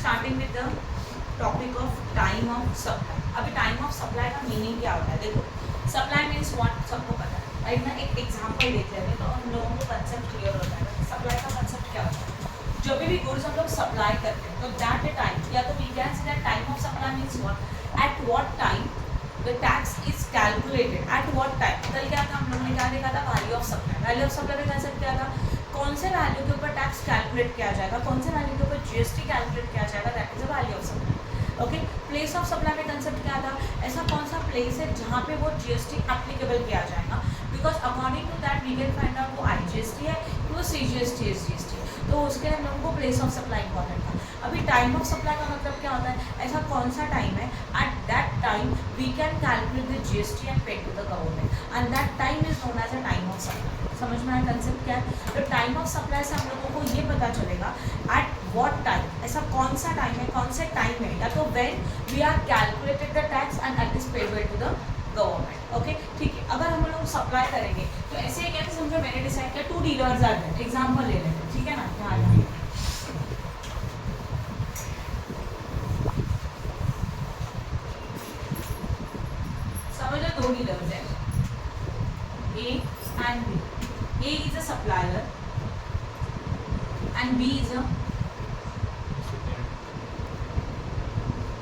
Starting with the topic of time of supply. अभी time of supply का meaning क्या होता है? देखो, सप्लाई मीन्स व्हाट सबको पता है, राइट ना। एक एग्जांपल देख लेते हैं तो हम लोगों को कंसेप्ट क्लियर हो जाएगा। सप्लाई का कंसेप्ट क्या होता है? जब भी गुड्स हम लोग सप्लाई करते हैं तो दैट टाइम, या तो we can say that time of supply means what, at what time the tax is calculated, at what time. कल क्या था हम लोगों ने, क्या देखा था? Value of supply. Value of supply का कंसेप्ट क्या था? कौन से वैल्यू के ऊपर टैक्स कैलकुलेट किया जाएगा, कौन से वैल्यू के ऊपर जीएसटी कैलकुलेट किया जाएगा, that is a value of supply. Okay, place of supply में कंसेप्ट क्या था? ऐसा कौन सा प्लेस है जहाँ पे वो जीएसटी एप्लीकेबल किया जाएगा, because according to that we can find out वो आईजीएसटी है, वो सीजीएसटी है, जीएसटी है, तो उसके लिए हम लोगों को प्लेस ऑफ सप्लाई इंपॉर्टेंट था। अभी टाइम ऑफ सप्लाई का मतलब क्या होता है? ऐसा कौन सा टाइम है at that time we can calculate the GST and pay to the government, and that time is known as a time of supply. समझ में आया कंसेप्ट क्या है? तो टाइम ऑफ सप्लाई से हम लोगों को ये पता चलेगा एट व्हाट टाइम, ऐसा कौन सा टाइम है, कौन से टाइम है, या तो when we are calculated the tax and that is payable to the government. Okay, ठीक है। अगर हम लोग सप्लाई करेंगे तो ऐसे ही कैसे समझो, मैंने डिसाइड किया 2 डीलर्स आर देयर, एग्जांपल ले लेते हैं, ठीक है ना। ध्यान रखिए, समझो 2 डीलर्स हैं, A and B. A is a supplier and B is a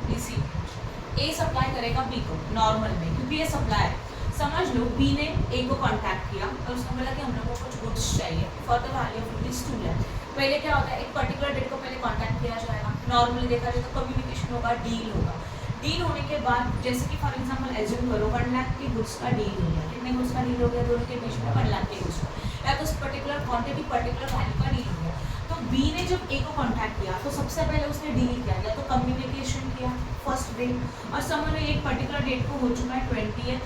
recipient. A supply करेगा B को नॉर्मल में, क्योंकि ये सप्लाई है। समझ लो B ने A को कांटेक्ट किया और उसने बोला कि हम लोग को कुछ गुड्स चाहिए for the value of ₹2 lakh. पहले क्या होता है, एक पर्टिकुलर डेट को पहले कांटेक्ट किया जाएगा, नॉर्मली देखा जाए तो कम्युनिकेशन होगा, डील होगा। डील होने के बाद जैसे कि फॉर एग्जांपल एज्यूम करो 1 लाख की गुड्स का डील हो गया, कितने गुड्स का डील हो गया? दोनों के बीच में 1 लाख के गुड्स का, या तो उस पर्टिकुलर क्वांटिटी पर्टिकुलर वैल्यू का डील हो गया। तो बी ने जब ए को कांटेक्ट किया तो सबसे पहले उसने डील किया, या तो कम्युनिकेशन किया फर्स्ट डे, और समझ लो एक पर्टिकुलर डेट को हो चुका है 20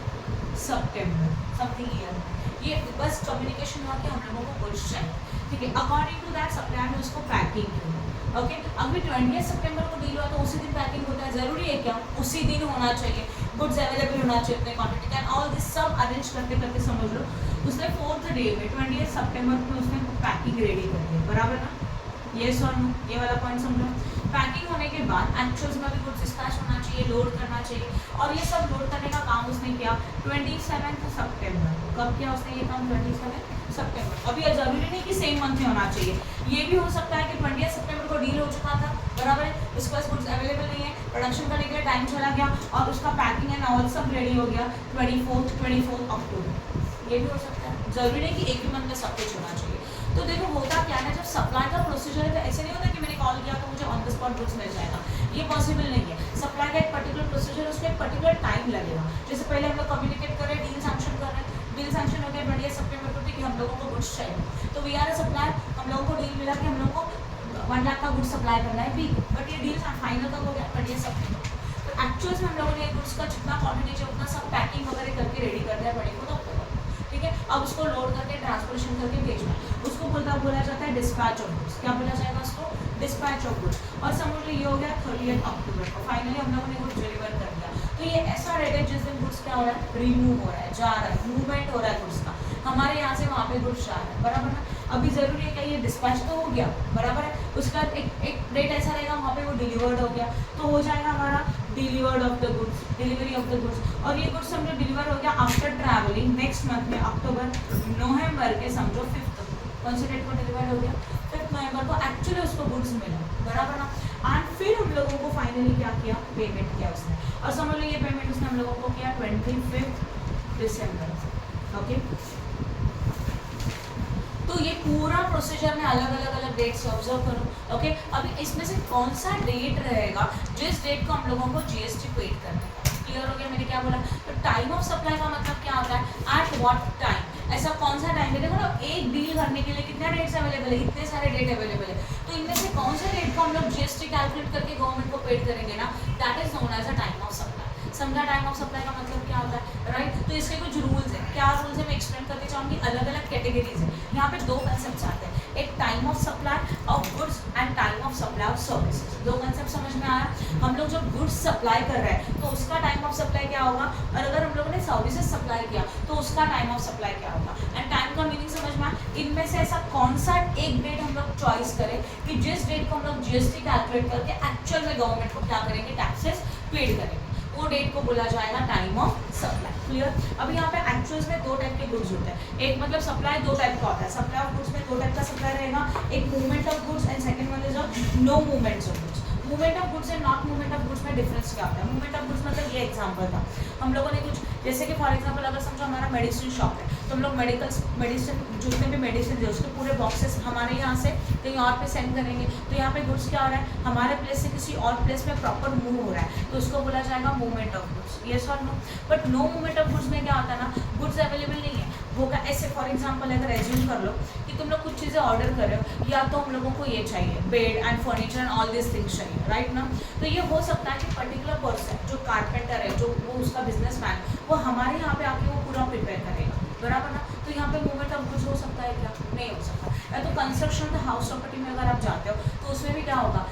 सितंबर समथिंग ईयर, ये बस कम्युनिकेशन हुआ कि हम लोगों को गुड्स चाहिए, ठीक है। अकॉर्डिंग टू दैट सप्लायर ने उसको पैकिंग की। ओके, अभी 20 सितंबर को डील हुआ तो उसी दिन पैकिंग होता है, जरूरी है क्या? उसी दिन होना चाहिए, गुड्स अवेलेबल होना चाहिए उतने क्वांटिटी का, ऑल दिस सब अरेंज करते करते समझ लो उसने 4th डे में 20 सितंबर को उसने पैकिंग रेडी कर दी, बराबर ना। येस और नो, ये वाला पॉइंट समझो। पैकिंग होने के बाद एक्चुअल्स में भी गुड्स डिस्पैच होना चाहिए, लोड करना चाहिए, और ये सब लोड करने का काम उसने किया 27 सितंबर। कब किया उसने ये काम? 27 सितंबर। अभी जरूरी नहीं कि सेम मंथ में होना चाहिए, ये भी हो सकता है कि 20 सितंबर को डील हो चुका था, बराबर है, उसके पास गुड्स अवेलेबल नहीं है, प्रोडक्शन करने के लिए टाइम चला गया और उसका पैकिंग एंड ऑल सब रेडी हो गया 24 अक्टूबर, ये भी हो सकता है। जरूरी नहीं कि एक ही मंथ में सब कुछ होना चाहिए। तो देखो होता क्या है, जब सप्लाई का प्रोसीजर है तो ऐसे नहीं होता कि मैंने कॉल किया तो मुझे ऑन द स्पॉट गुड्स मिल जाएगा, ये पॉसिबल नहीं है। सप्लाई का एक पर्टिकुलर प्रोसीजर, उसको एक पर्टिकुलर टाइम लगेगा। जैसे पहले हम लोग कम्युनिकेट कर रहे हैं, डील सैंक्शन कर रहे हैं, डील सैंक्शन हो गया 20 सितंबर को कि हम लोगों को गुड्स चाहिए, तो वी आर अ सप्लायर, हम लोगों को डील मिला कि हम लोगों को 1 लाख का गुड्स सप्लाई करना है बी, बट ये डील फाइनल कब हो गया? 20 सितंबर। तो एक्चुअल्स में हम लोगों ने गुड्स का जितना क्वांटिटी चाहिए उतना सब पैकिंग वगैरह करके रेडी कर दिया 24 अक्टूबर, ठीक है। अब उसको लोड करके ट्रांसपोर्टेशन करके भेजना, उसको बोला जाता है डिस्पैच ऑफ गुड्स। क्या बोला जाएगा उसको? Dispatch of goods. और समझ लो ये हो गया 30 अक्टूबर को, फाइनली हम लोगों ने गुड्स डिलीवर कर दिया। तो ये ऐसा डेट है जिस दिन गुड्स क्या हो रहा है? रिमूव हो रहा है, जा रहा है, मूवमेंट हो रहा है गुड्स का, हमारे यहाँ से वहाँ पे गुड्स जा रहा है, बराबर ना। अभी जरूरी है क्या? ये डिस्पैच तो हो गया, बराबर है, उसका एक डेट ऐसा रहेगा वहाँ पे वो डिलीवर्ड हो गया, तो हो जाएगा हमारा delivered of the goods, delivery of the goods. और ये गुड्स समझो डिलीवर हो गया आफ्टर ट्रैवलिंग नेक्स्ट मंथ में अक्टूबर नवंबर के समझो 5th, कौन से डेट को डिलीवर हो गया? 5 नवंबर को एक्चुअली उसको गुड्स मिला, बराबर ना। एंड फिर हम लोगों को फाइनली क्या किया? पेमेंट किया उसने, और समझ लो ये पेमेंट उसने हम लोगों को किया 25 दिसंबर। ओके, तो ये पूरा प्रोसीजर में अलग अलग डेट से ऑब्जर्व करो। ओके, अभी इसमें से कौन सा डेट रहेगा जिस डेट को हम लोगों को जीएसटी पेड करना है? क्लियर हो गया मैंने क्या बोला? तो टाइम ऑफ सप्लाई का मतलब क्या होता है? एट व्हाट टाइम, ऐसा कौन सा टाइम है? देखो ना, एक डील करने के लिए कितना डेट्स अवेलेबल है? इतने सारे डेट अवेलेबल है, तो इनमें से कौन सा डेट को हम लोग जीएसटी कैलकुलेट करके गवर्नमेंट को पेड करेंगे ना, that is known as a time of supply. समझा टाइम ऑफ सप्लाई का मतलब क्या होता है, राइट? तो इसके कुछ रूल्स हैं, क्या रूल्स है मैं एक्सप्लेन करना चाहूँगी। अलग अलग कैटेगरीज है, यहाँ पे 2 कंसेप्ट आते हैं, एक time of supply of goods and time of supply of services. 2 concept समझ में आया? हम लोग जब गुड्स सप्लाई कर रहे हैं तो उसका टाइम ऑफ सप्लाई क्या होगा, और अगर हम लोगों ने सर्विसेज सप्लाई किया तो उसका टाइम ऑफ सप्लाई क्या होगा। एंड टाइम का मीनिंग समझ में आया? इनमें से ऐसा कौन सा एक डेट हम लोग चॉइस करें कि जिस डेट को हम लोग जीएसटी कैलकुलेट करके एक्चुअल में गवर्नमेंट को क्या करेंगे, टैक्सेस पेड करेंगे, वो डेट को बोला जाएगा टाइम ऑफ सप्लाई। क्लियर। अभी यहाँ पे एक्चुअल्स में दो टाइप के गुड्स होते हैं। एक मतलब सप्लाई दो टाइप का होता है। सप्लाई ऑफ गुड्स में दो टाइप का सप्लाई रहेगा, एक movement of goods and second one is no movements of goods. Movement of goods and not movement of goods में डिफरेंस क्या होता है? मूवमेंट ऑफ गुड्स मतलब ये एग्जांपल था, हम लोगों ने कुछ जैसे कि फॉर एग्जांपल अगर समझो हमारा मेडिसिन शॉप है, तो हम लोग मेडिसिन जितने भी मेडिसिन है उसके पूरे बॉक्सेस हमारे यहाँ से कहीं और पे सेंड करेंगे, तो यहाँ पे गुड्स क्या हो रहा है, हमारे प्लेस से किसी और प्लेस में प्रॉपर मूव हो रहा है, तो उसको बोला जाएगा मूवमेंट ऑफ गुड्स। यस और no? But no movement of goods में क्या होता है ना, गुड्स अवेलेबल नहीं है, होगा ऐसे। फॉर एग्जांपल अगर एज्यूम कर लो कि तुम लोग कुछ चीज़ें ऑर्डर कर रहे हो, या तो हम लोगों को ये चाहिए bed and furniture and all this things चाहिए, राइट ना? तो ये हो सकता है कि पर्टिकुलर पर्सन जो कारपेंटर है, जो वो उसका बिजनेसमैन, वो हमारे यहाँ पे आके वो पूरा प्रिपेयर करेगा, बराबर ना? तो यहाँ पे मूवमेंट ऑफ गुड्स हो सकता है क्या? नहीं हो सकता। या तो कंस्ट्रक्शन द हाउस प्रॉपर्टी में अगर आप जाते हो तो उसमें भी क्या होगा,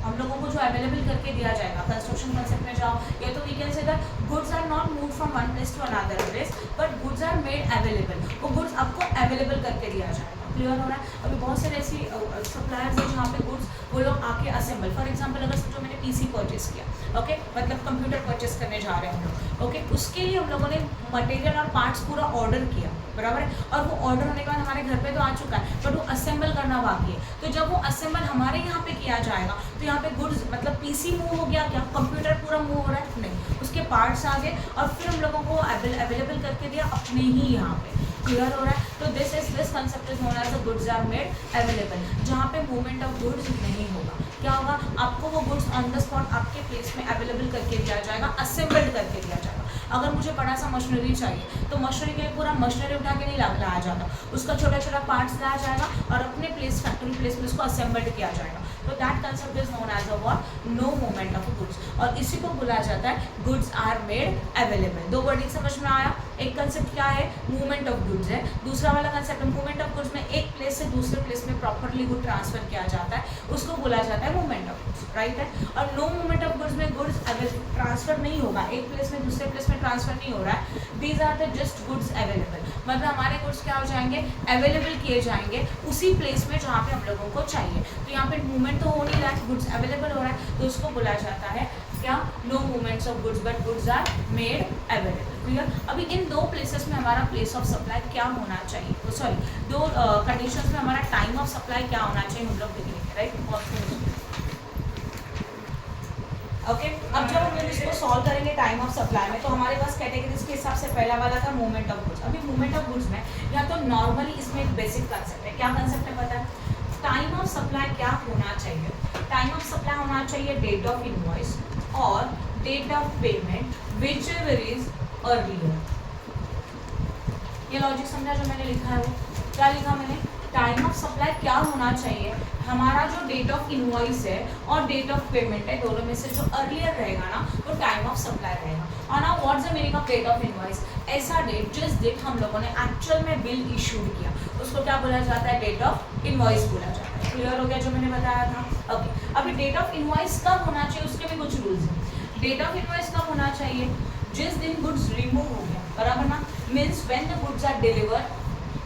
हम लोगों को जो अवेलेबल करके दिया जाएगा, कंस्ट्रक्शन कंसेप्ट में जाओ, या तो we can say that goods are not move from one place to another place, but goods are made available. वो गुड्स आपको अवेलेबल करके दिया जाएगा। क्लियर हो रहा है? अभी बहुत सारे ऐसी सप्लायर्स हैं जहाँ पे गुड्स वो लोग आके असेंबल, फॉर एग्जांपल अगर समझो मैंने पीसी परचेस किया, ओके, मतलब कंप्यूटर परचेस करने जा रहे हैं हम लोग, ओके, उसके लिए हम लोगों ने मटेरियल और पार्ट्स पूरा ऑर्डर किया, बराबर है, और वो ऑर्डर होने के बाद हमारे घर पे तो आ चुका है, बट वो असेंबल करना बाकी है। तो जब वो असेंबल हमारे यहाँ पे किया जाएगा तो यहाँ पे गुड्स मतलब पीसी मूव हो गया क्या, कंप्यूटर पूरा मूव हो रहा है? नहीं, उसके पार्ट्स आ गए और फिर हम लोगों को अवेलेबल करके दिया अपने ही यहाँ पे। क्लियर हो रहा है? तो this concept is known as the goods are made available, जहाँ पे मूवमेंट ऑफ गुड्स नहीं होगा। क्या होगा, आपको वो गुड्स ऑन द स्पॉट आपके प्लेस में अवेलेबल करके दिया जाएगा, असेंबल्ड करके दिया जाएगा। अगर मुझे बड़ा सा मशीनरी चाहिए तो मशीनरी के लिए पूरा मशीनरी उठा के नहीं लाया जाता, उसका छोटा छोटा पार्ट्स लाया जाएगा और अपने प्लेस फैक्ट्री प्लेस में उसको असेंबल्ड किया जाएगा। तो that concept is known as a what, no movement of goods, और इसी को बोला जाता है गुड्स आर मेड अवेलेबल। दो वर्डिंग समझ में आया? एक कंसेप्ट क्या है, मूवमेंट ऑफ गुड्स है, दूसरा वाला कंसेप्ट मूवमेंट ऑफ गुड्स में एक प्लेस से दूसरे प्लेस में प्रॉपर्ली गुड ट्रांसफर किया जाता है, उसको बोला जाता है मूवमेंट ऑफ गुड्स, राइट है? और नो मूवमेंट ऑफ गुड्स में गुड्स ट्रांसफर नहीं होगा, एक प्लेस में दूसरे प्लेस में ट्रांसफर नहीं हो रहा है, these are the just goods available, मतलब हमारे गुड्स क्या हो जाएंगे, अवेलेबल किए जाएंगे उसी प्लेस में जहाँ पे हम लोगों को चाहिए। तो यहाँ पे मूवमेंट तो हो नहीं रहा है, गुड्स अवेलेबल हो रहा है, तो उसको बोला जाता है क्या, no movements of goods but goods are made available. Clear? अभी इन दो प्लेसेस में हमारा प्लेस ऑफ सप्लाई क्या होना चाहिए, तो सॉरी दो कंडीशंस में हमारा टाइम ऑफ सप्लाई क्या होना चाहिए हम लोग देखेंगे, राइट? ओके, अब जब हम लोग इसको सॉल्व करेंगे टाइम ऑफ सप्लाई में, तो हमारे पास कैटेगरीज के हिसाब से पहला वाला था मूवमेंट ऑफ गुड्स। अभी मूवमेंट ऑफ गुड्स में या तो नॉर्मली इसमें एक बेसिक कंसेप्ट है, क्या कंसेप्ट है पता है? टाइम ऑफ सप्लाई क्या होना चाहिए? टाइम ऑफ सप्लाई होना चाहिए डेट ऑफ इनवॉइस और date of payment which ever is earlier. ये लॉजिक समझा जो मैंने लिखा है? वो क्या लिखा मैंने? टाइम ऑफ सप्लाई क्या होना चाहिए, हमारा जो डेट ऑफ इनवॉइस है और डेट ऑफ पेमेंट है, दोनों में से जो अर्लियर रहेगा ना वो टाइम ऑफ सप्लाई रहेगा। और ना what's the meaning of date of invoice? ऐसा डेट जिस डेट हम लोगों ने एक्चुअल में बिल इशूड किया उसको क्या बोला जाता है? डेट ऑफ इनवॉइस बोला जाता है। क्लियर हो गया जो मैंने बताया था? ओके, अभी डेट ऑफ इनवॉइस कब होना चाहिए उसके भी कुछ रूल्स हैं। डेट ऑफ इनवॉइस कब होना चाहिए? जिस दिन गुड्स रिमूव हो गया, बराबर ना? Means when the goods are delivered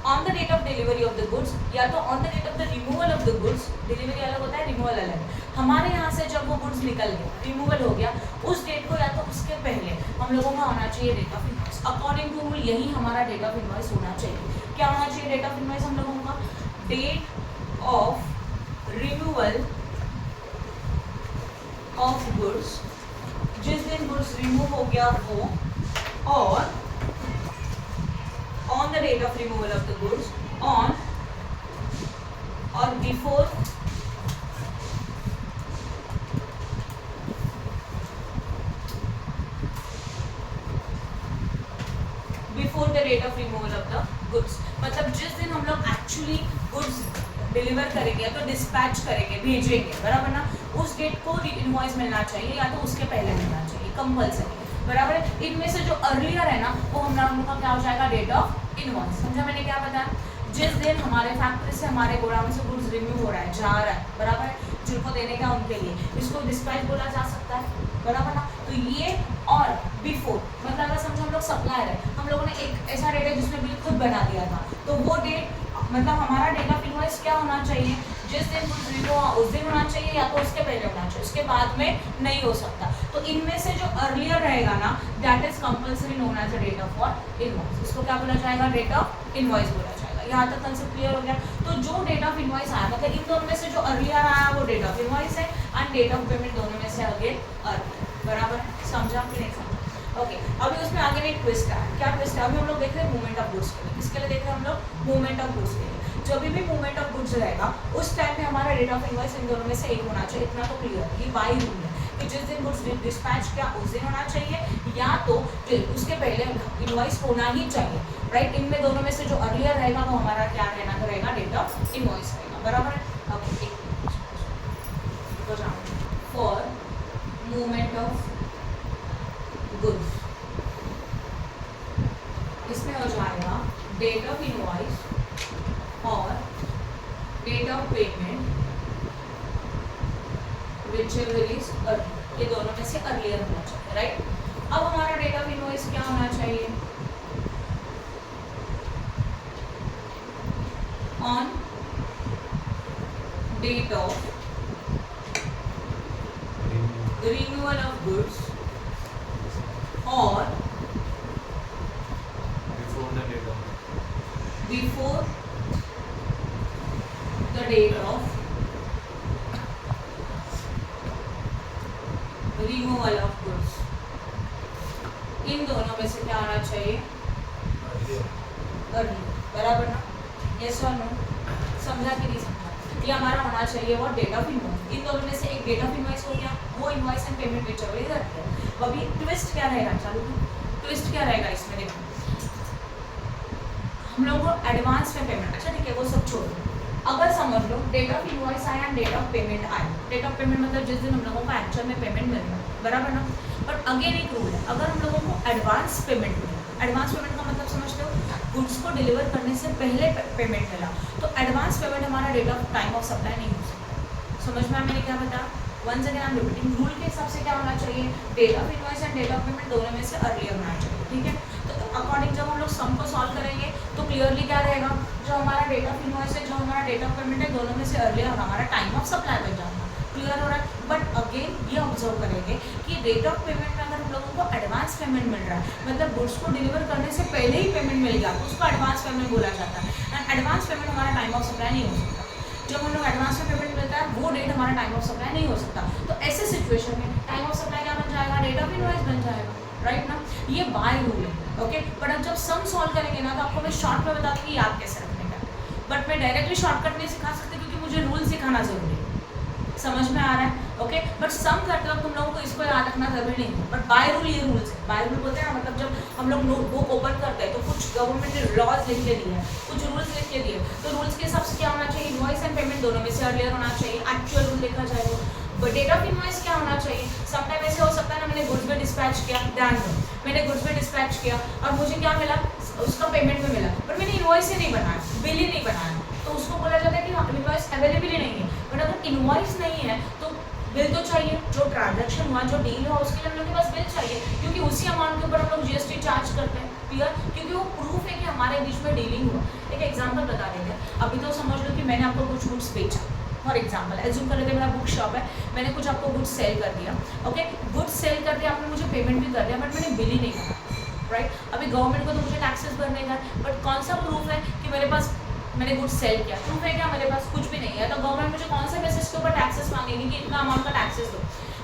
on the date of delivery of the goods, या तो on the date of the removal of the goods. Delivery अलग होता है, रिमूवल अलग है। हमारे यहाँ से जब वो गुड्स निकल गए, रिमूवल हो गया, उस डेट को या तो उसके पहले हम लोगों का होना चाहिए date of invoice. According to rule यही हमारा डेट ऑफ इनवॉइस होना चाहिए। क्या होना चाहिए डेट ऑफ इनवॉइस हम लोगों का? Date of removal of goods, जिस दिन गुड्स रिमूव हो गया वो, और on the date of removal of the goods on or before the date of removal of the goods। मतलब जिस दिन हम लोग एक्चुअली गुड्स डिलीवर करेंगे तो डिस्पैच करेंगे, भेजेंगे, बराबर ना? उस डेट को इनवॉइस मिलना चाहिए या तो उसके पहले मिलना चाहिए, कंपल्सरी, बराबर है? इनमें से जो अर्लियर है ना वो हम लोगों का क्या हो जाएगा? Date of invoice. समझा मैंने क्या बताया? जिस दिन हमारे फैक्ट्री से हमारे गोडाउन से गुड्स रिमूव हो रहा है, जा रहा है, बराबर है, जिनको देने का उनके लिए, इसको डिस्पैच बोला जा सकता है, बराबर ना? तो ये और बिफोर, मतलब अगर समझो हम लोग सप्लायर है, हम लोगों ने एक ऐसा डेट है जिसमें बिल खुद बना दिया था, तो वो डेट मतलब हमारा डेट ऑफ इनवॉइस क्या होना चाहिए, जिस दिन गुड्स रिन्यू हुआ उस दिन होना चाहिए, या तो उसके पहले होना चाहिए, उसके बाद में नहीं हो सकता। तो इनमें से जो अर्लियर रहेगा ना, that is compulsory known as a date of what invoice. इसको क्या बोला जाएगा, डेट ऑफ इनवॉइस बोला जाएगा। यहाँ तक कंसेप्ट क्लियर हो गया। तो जो डेट ऑफ इनवॉइस आया, मतलब इन दोनों में से जो अर्लियर आया वो डेट ऑफ इनवॉइस है, एंड डेट ऑफ पेमेंट दोनों में से अगेन अर्लियर। बराबर है, समझा कि नहीं समझा? ओके, अभी उसमें आगे में एक ट्विस्ट है। क्या ट्विस्ट है? अभी हम लोग देख रहे हैं मूवमेंट ऑफ गुड्स के लिए। किसके लिए देख रहे हैं हम लोग? मूवमेंट ऑफ गुड्स के लिए। जब भी मूवमेंट ऑफ गुड्स रहेगा उस टाइम पे हमारा रेट ऑफ इनवॉइस इन दोनों में से एक होना चाहिए। इतना तो क्लियर है, ये बाय रूल है कि जिस दिन गुड्स डिस्पैच किया उस दिन होना चाहिए, या तो उसके पहले इनवॉइस होना ही चाहिए, राइट। इनमें दोनों में से जो अर्लियर रहेगा वो हमारा क्या रहना रहेगा, डेट ऑफ इनवॉइस रहेगा। बराबर है। Okay, for movement of goods इसमें हो जाएगा डेट ऑफ इनवॉइस और date of payment whichever is early, ये दोनों में से अर्लियर होना चाहिए, राइट। अब हमारा डेट ऑफ इनवॉइस क्या होना चाहिए, on date of renewal of goods और before the date of removal of goods. इन दोनों में से क्या आना चाहिए, अर्ली। बराबर ना, यस और नो? समझा कि नहीं समझा? ये हमारा होना चाहिए वो डेट ऑफ इनवॉइस। इन दोनों में से एक डेट ऑफ इनवॉइस हो गया, वो invoice and payment which avail करते हैं। अभी ट्विस्ट क्या रहेगा, चालू ट्विस्ट क्या रहेगा इसमें, देखो हम लोग को एडवांस में पेमेंट, अच्छा ठीक है वो सब छोड़ो। अगर समझ लो डेट ऑफ इनवॉइस आया एंड डेट ऑफ पेमेंट आया। डेट ऑफ पेमेंट मतलब जिस दिन हम लोगों को एक्चुअल में पेमेंट मिल रहा है, बराबर ना। बट अगेन एक रूल है, अगर हम लोगों को एडवांस पेमेंट मिला, एडवांस पेमेंट का मतलब समझते हो, गुड्स को डिलीवर करने से पहले पेमेंट मिला, तो एडवांस पेमेंट हमारा date of time of supply नहीं हो सकता। समझ में मैंने क्या बताया? Once again I am repeating, rule के हिसाब से क्या होना चाहिए, date of invoice and date of payment दोनों में से अर्लियर होना चाहिए, ठीक है। तो अकॉर्डिंग जब हम लोग सम को सॉल्व करेंगे तो क्लियरली क्या रहेगा, जो हमारा डेट ऑफ इनवॉइस है, जो हमारा डेट ऑफ पेमेंट है, दोनों में से अर्लियर हमारा टाइम ऑफ सप्लाई बन जाएगा। क्लियर हो रहा है? बट अगेन ये ऑब्जर्व करेंगे कि रेट ऑफ पेमेंट में अगर हम लोगों को एडवांस पेमेंट मिल रहा है, मतलब गुड्स को डिलीवर करने से पहले ही पेमेंट मिल गया, तो उसको एडवांस पेमेंट बोला जाता है। एंड एडवांस पेमेंट हमारा टाइम ऑफ सप्लाई नहीं हो सकता। जब हम लोग एडवांस में पेमेंट मिलता है वो डेट हमारा टाइम ऑफ सप्लाई नहीं हो सकता। तो ऐसे सिचुएशन में टाइम ऑफ सप्लाई क्या बन जाएगा, डेट ऑफ इनवॉइस बन जाएगा, राइट ना। ये बाय रूल है, ओके। बट अब जब सम सॉल्व करेंगे ना, तो आपको मैं शॉर्ट में बता दूँगी याद कैसे रखने का। बट मैं डायरेक्टली शॉर्टकट नहीं सिखा सकती क्योंकि मुझे रूल सिखाना जरूरी है। समझ में आ रहा है? ओके। बट सम करते वक्त तुम लोगों को इसको याद रखना जरूरी नहीं है। बट बाय रूल ये रूल्स है। बाय रूल बोलते हैं ना, मतलब जब हम लोग नोटबुक ओपन करते हैं तो कुछ गवर्नमेंट ने लॉज लिख के दिए हैं, कुछ रूल्स लिख के दिए, तो रूल्स के हिसाब से क्या होना चाहिए, इनवॉइस एंड पेमेंट दोनों में से अर्लियर होना चाहिए। एक्चुअल रूल देखा जाए तो डेट ऑफ इनवॉइस क्या होना चाहिए, समटाइम ऐसे हो सकता है ना, मैंने गुड्स में डिस्पैच किया, ध्यान दो, मैंने गुड्स में डिस्पैच किया और मुझे क्या मिला, उसका पेमेंट में मिला, पर मैंने इनवॉइस ही नहीं बनाया, बिल ही नहीं बनाया, तो उसको बोला जाता है कि इनवॉइस अवेलेबल ही नहीं है। बट अगर इनवॉइस नहीं है तो बिल तो चाहिए, जो ट्रांजैक्शन हुआ, जो डील हुआ, उसके लिए हम लोग के पास बिल चाहिए, क्योंकि उसी अमाउंट के ऊपर हम लोग जीएसटी चार्ज करते हैं। क्लियर? क्योंकि वो प्रूफ है कि हमारे बीच में डीलिंग हुआ। एक एग्जांपल बता देते हैं। अभी तो समझ लो कि मैंने आपको कुछ गुड्स बेचा, फॉर एग्जाम्पल एज्यूम कर लेते हैं मेरा बुक शॉप है, मैंने कुछ आपको गुड्स सेल कर दिया, ओके। गुड्स सेल कर दिया, आपने मुझे पेमेंट भी कर दिया, बट मैंने बिल ही नहीं करा, राइट। अभी गवर्नमेंट को तो मुझे टैक्सेस भरने का, बट कौन सा प्रूफ है कि मेरे पास मैंने गुड्स सेल किया? प्रूफ है क्या? मेरे पास कुछ भी नहीं है। तो गवर्नमेंट मुझे कौन से बेसिस के ऊपर टैक्सेस मांगेगी कि इतना अमाउंट का टैक्सेस दो?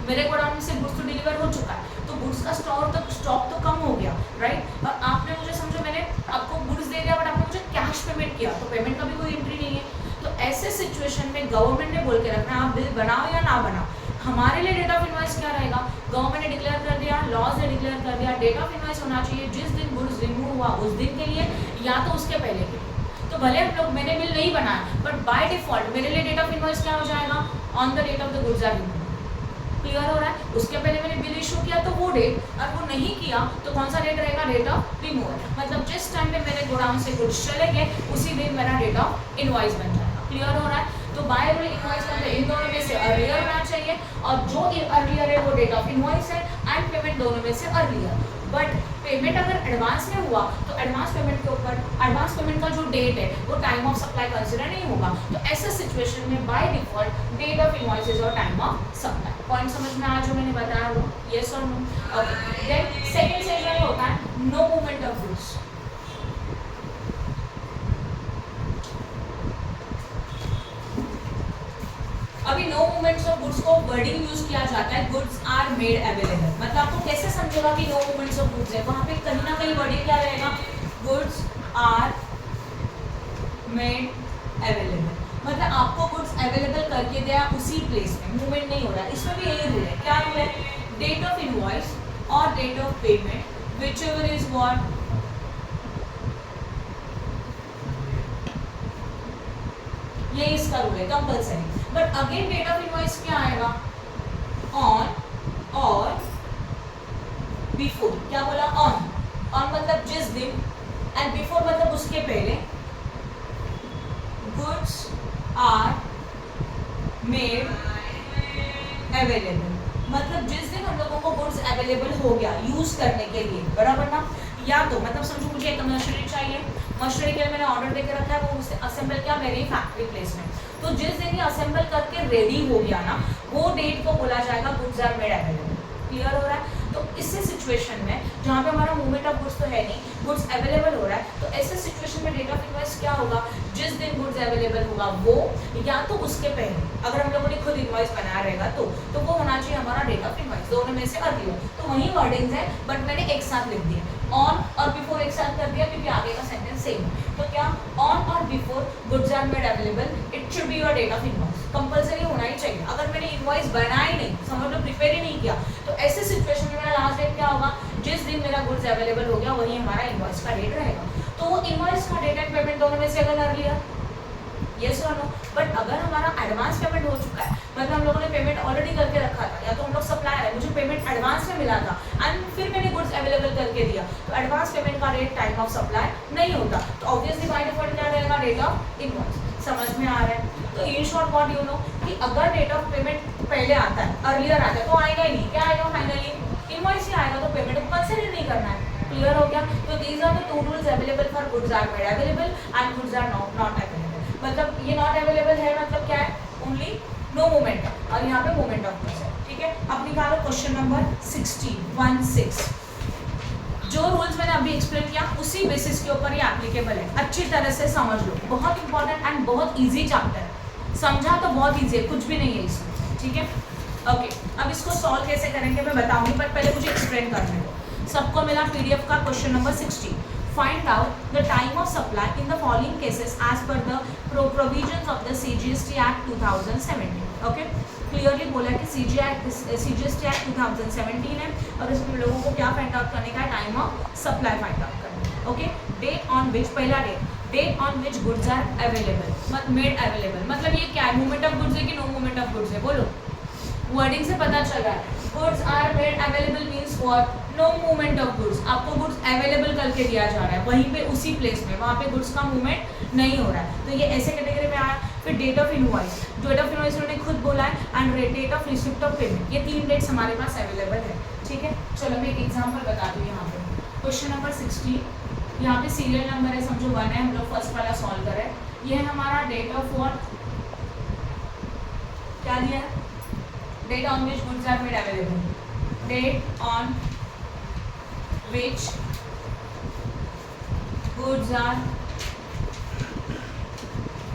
मेरे गोडाउन से गुड्स तो डिलीवर हो चुका है, तो गुड्स का स्टॉक तो कम हो गया, राइट। और आपने मुझे समझो, मैंने आपको गुड्स दे दिया, बट आपने मुझे कैश पेमेंट किया, तो पेमेंट का भी कोई एंट्री नहीं है। तो ऐसे सिचुएशन में गवर्नमेंट ने बोल के रखना है, आप बिल बनाओ या ना बनाओ। हमारे लिए डेट ऑफ इनवॉइस क्या रहेगा, गवर्नमेंट ने डिक्लेयर कर दिया, लॉज ने डिक्लेयर कर दिया, डेट ऑफ इनवॉइस होना चाहिए जिस दिन गुड्स रिमूव हुआ उस दिन के लिए, या तो उसके पहले के लिए। तो भले हम लोग, मैंने बिल नहीं बनाया, बट बाय डिफॉल्ट मेरे लिए डेट ऑफ इनवॉइस क्या हो जाएगा, on the date of the goods are removed. Clear हो रहा है? उसके पहले मैंने बिल इशू किया तो वो डेट, और वो नहीं किया तो कौन सा डेट रहेगा, डेट ऑफ रिमूवल। मतलब जिस टाइम पे मेरे गोडाउन से गुड्स चले गए उसी दिन मेरा डेट ऑफ इनवॉइस बन जाएगा। क्लियर हो रहा है? तो बाय रूल इनवॉइस का इन दोनों में से अर्लियर होना चाहिए, और जो अर्लियर है वो डेट ऑफ इनवॉइस है, एंड पेमेंट दोनों में से अर्लियर। बट पेमेंट अगर एडवांस में हुआ तो एडवांस पेमेंट के ऊपर एडवांस पेमेंट का जो डेट है वो टाइम ऑफ सप्लाई कंसिडर नहीं होगा। तो ऐसे सिचुएशन में by default date of invoice is और टाइम ऑफ सप्लाई। पॉइंट समझ में आ जो मैंने बताया वो, यस और no? Okay, then second stage में होता है नो मूवमेंट ऑफ गुड्स। अभी नो मूवमेंट्स ऑफ गुड्स को वर्डिंग यूज किया जाता है गुड्स आर मेड अवेलेबल। मतलब आपको कैसे समझेगा कि नो मूवमेंट्स ऑफ गुड्स है, वहां पे कहीं ना कहीं वर्डिंग क्या रहेगा, गुड्स आर मेड अवेलेबल। मतलब आपको गुड्स अवेलेबल करके दिया उसी प्लेस में, मूवमेंट नहीं हो रहा है। इसमें भी यही रूल है, क्या रूल है, डेट ऑफ इनवॉइस और date of payment which ever is what, ये इसका रूल है compulsory. But again date of invoice क्या आएगा, ऑन और बिफोर। क्या बोला, ऑन, ऑन मतलब जिस दिन, एंड बिफोर मतलब उसके पहले। गुड्स आर मेड अवेलेबल मतलब जिस दिन हम लोगों को गुड्स अवेलेबल हो गया यूज करने के लिए, बराबर ना। या तो मतलब समझो मुझे एक मशीनरी चाहिए, मशीनरी के लिए मैंने ऑर्डर देकर रखा है, वो मुझसे असेंबल किया मेरी फैक्ट्री प्लेस में। तो जिस दिन ये असेंबल करके रेडी हो गया ना, वो डेट को बोला जाएगा goods are made available. Clear हो रहा है? तो इसी सिचुएशन में जहाँ पे हमारा मूवमेंट ऑफ गुड्स तो है नहीं, गुड्स अवेलेबल हो रहा है, तो ऐसे सिचुएशन में डेट ऑफ इनवॉइस क्या होगा, जिस दिन गुड्स अवेलेबल होगा वो, या तो उसके पहले, अगर हम लोगों ने खुद इनवॉइस बनाया रहेगा तो वो होना चाहिए हमारा डेट ऑफ इनवॉइस, दोनों में से अर्लियर। तो वही वर्डिंग्स है, बट मैंने एक साथ लिख दिया, ऑन और बिफोर एक साथ कर दिया क्योंकि आगे का सेंटेंस सेम है। तो क्या, ऑन और before goods are made available, it should be your date of invoice, compulsory होना ही चाहिए। अगर मैंने इनवॉइस बनाया ही नहीं, समझ लो प्रिपेयर ही नहीं किया, तो ऐसे सिचुएशन में मेरा लास्ट डेट क्या होगा, जिस दिन मेरा गुड्स अवेलेबल हो गया वही हमारा इनवॉइस का डेट रहेगा। तो वो इनवॉइस का डेट एंड पेमेंट दोनों में से अगर कर लिया, यस और नो। बट अगर हमारा एडवांस पेमेंट हो चुका है, मतलब हम लोगों ने पेमेंट ऑलरेडी करके रखा था, या तो हम लोग सप्लायर है, मुझे पेमेंट एडवांस में मिला था एंड फिर मैंने गुड्स अवेलेबल करके दिया, तो एडवांस पेमेंट का रेट टाइम ऑफ सप्लाई नहीं होता, तो ऑब्वियसली बाय डिफॉल्ट क्या रहेगा, डेट ऑफ इनवॉइस। समझ में आ रहा है? तो in short what you know कि अगर डेट ऑफ पेमेंट पहले आता है, अर्लियर आता है, तो आएगा ही नहीं। क्या आएगा फाइनली, इनवॉइस ही आएगा, तो पेमेंट को कंसीडर नहीं करना है। क्लियर हो गया? तो these are the two rules available for goods are made available and goods are not available. मतलब ये नॉट अवेलेबल है मतलब क्या है, ओनली नो मूवमेंट है, और यहाँ पे मूवमेंट ऑफ गुड्स है। ठीक है, अब निकालो क्वेश्चन नंबर 16 जो रूल्स मैंने अभी एक्सप्लेन किया उसी बेसिस के ऊपर ये एप्लीकेबल है। अच्छी तरह से समझ लो, बहुत इंपॉर्टेंट एंड बहुत इजी चैप्टर है, समझा तो बहुत इजी है, कुछ भी नहीं है इसमें। ठीक है, ओके। अब इसको सॉल्व कैसे करेंगे मैं बताऊंगी, पर पहले मुझे एक्सप्लेन करने दो। सबको मिला पीडीएफ का question number 16। Find out the time of supply in the following cases as per the provisions of the CGST Act 2017. Okay? Clearly बोला है कि CGST Act 2017 है, और इसमें लोगों को क्या फाइंड आउट करने का है, time of supply find out करना है। ओके, डेट ऑन विच, पहला date on which goods are available, made available, मतलब ये क्या है, मूवमेंट ऑफ गुड्स है कि नो मूवमेंट ऑफ गुड्स है, बोलो। वर्डिंग से पता चल रहा है, goods are made available means what, no movement of goods, आपको गुड्स अवेलेबल करके दिया जा रहा है वहीं पे उसी प्लेस में, वहाँ पे गुड्स का मूवमेंट नहीं हो रहा है, तो ये ऐसे कैटेगरी में आया। फिर date of invoice, date of invoice उन्होंने खुद बोला है, and date of receipt of payment, ये 3 डेट्स हमारे पास अवेलेबल है। ठीक है, चलो मैं एक एग्जाम्पल बता दूँ यहाँ पे। क्वेश्चन नंबर 16, यहाँ पे सीरियल नंबर है, समझो 1 है, हम लोग फर्स्ट वाला सॉल्व करें। ये है हमारा डेट ऑफ व्हाट, क्या दिया है, date on which goods are made available, date on which goods are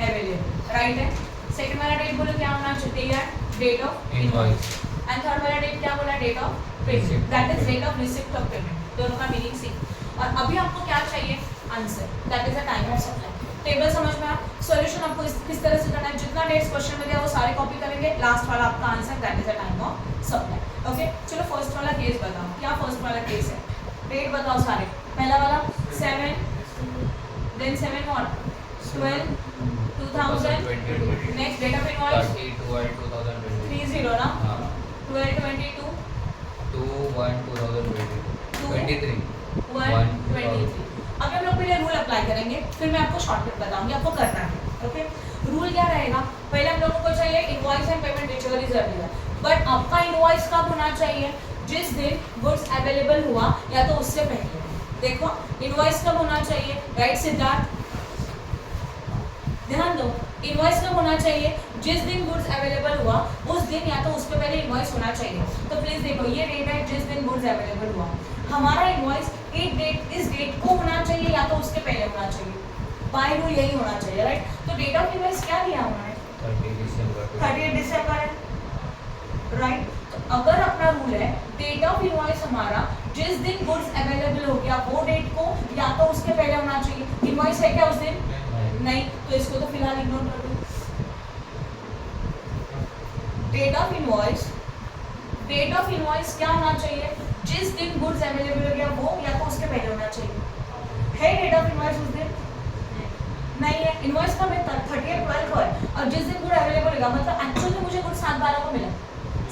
available, right है। सेकंड वाला डेट बोलो क्या होना चाहिए, date of invoice, and third वाला डेट क्या बोला, date of payment, that is date of receipt of payment, दोनों का मीनिंग सेम। और अभी आपको क्या चाहिए, answer, that is the time of supply. Table समझ में आया, सॉल्यूशन आपको किस तरह से करना है, जितना डेट्स क्वेश्चन में दिया वो सारे कॉपी करेंगे, लास्ट वाला आपका answer, that is the time of supply. Okay, चलो फर्स्ट वाला केस बताओ, क्या फर्स्ट वाला केस है, डेट बताओ सारे। पहला वाला 7, then 7 what, 12 2000, next date of invoice 30 ना, 12 22 21 2022 23 1 23। अब हम लोग पहले रूल अप्लाई करेंगे, फिर मैं आपको शॉर्टकट बताऊंगी आपको करना है। ओके, रूल क्या रहेगा, पहले हम लोगों को चाहिए invoice and payment whichever is earlier, but आपका इनवॉइस कब होना चाहिए, जिस दिन गुड्स अवेलेबल हुआ या तो उससे पहले। देखो इनवॉइस कब होना चाहिए, राइट सिद्धार्थ, ध्यान दो, इनवॉइस कब होना चाहिए, जिस दिन गुड्स अवेलेबल हुआ उस दिन या तो उसके पहले इनवॉइस होना चाहिए। तो प्लीज देखो ये डेट है जिस दिन गुड्स अवेलेबल हुआ, हमारा इनवॉइस एक डेट इस डेट को होना चाहिए या तो उसके पहले होना चाहिए, बाय रूल यही होना चाहिए, राइट। तो डेट ऑफ इनवॉइस क्या दिया उन्होंने, 30 दिसंबर है, राइट। तो अगर अपना रूल है डेट ऑफ इनवॉइस हमारा जिस दिन गुड्स अवेलेबल हो गया वो डेट को या तो उसके पहले होना चाहिए, इनवॉइस है क्या उस दिन, नहीं, तो इसको तो फिलहाल इग्नोर कर दो। डेट ऑफ इनवॉइस क्या होना चाहिए, जिस दिन गुड्स अवेलेबल हो गया वो या तो उसके पहले होना चाहिए। है डेट ऑफ इनवॉइस उस दिन, नहीं है। इनवॉइस का मैं 30/12 को है और जिस दिन गुड अवेलेबल होगा मतलब एक्चुअल में मुझे गुड्स 7/12 को मिला,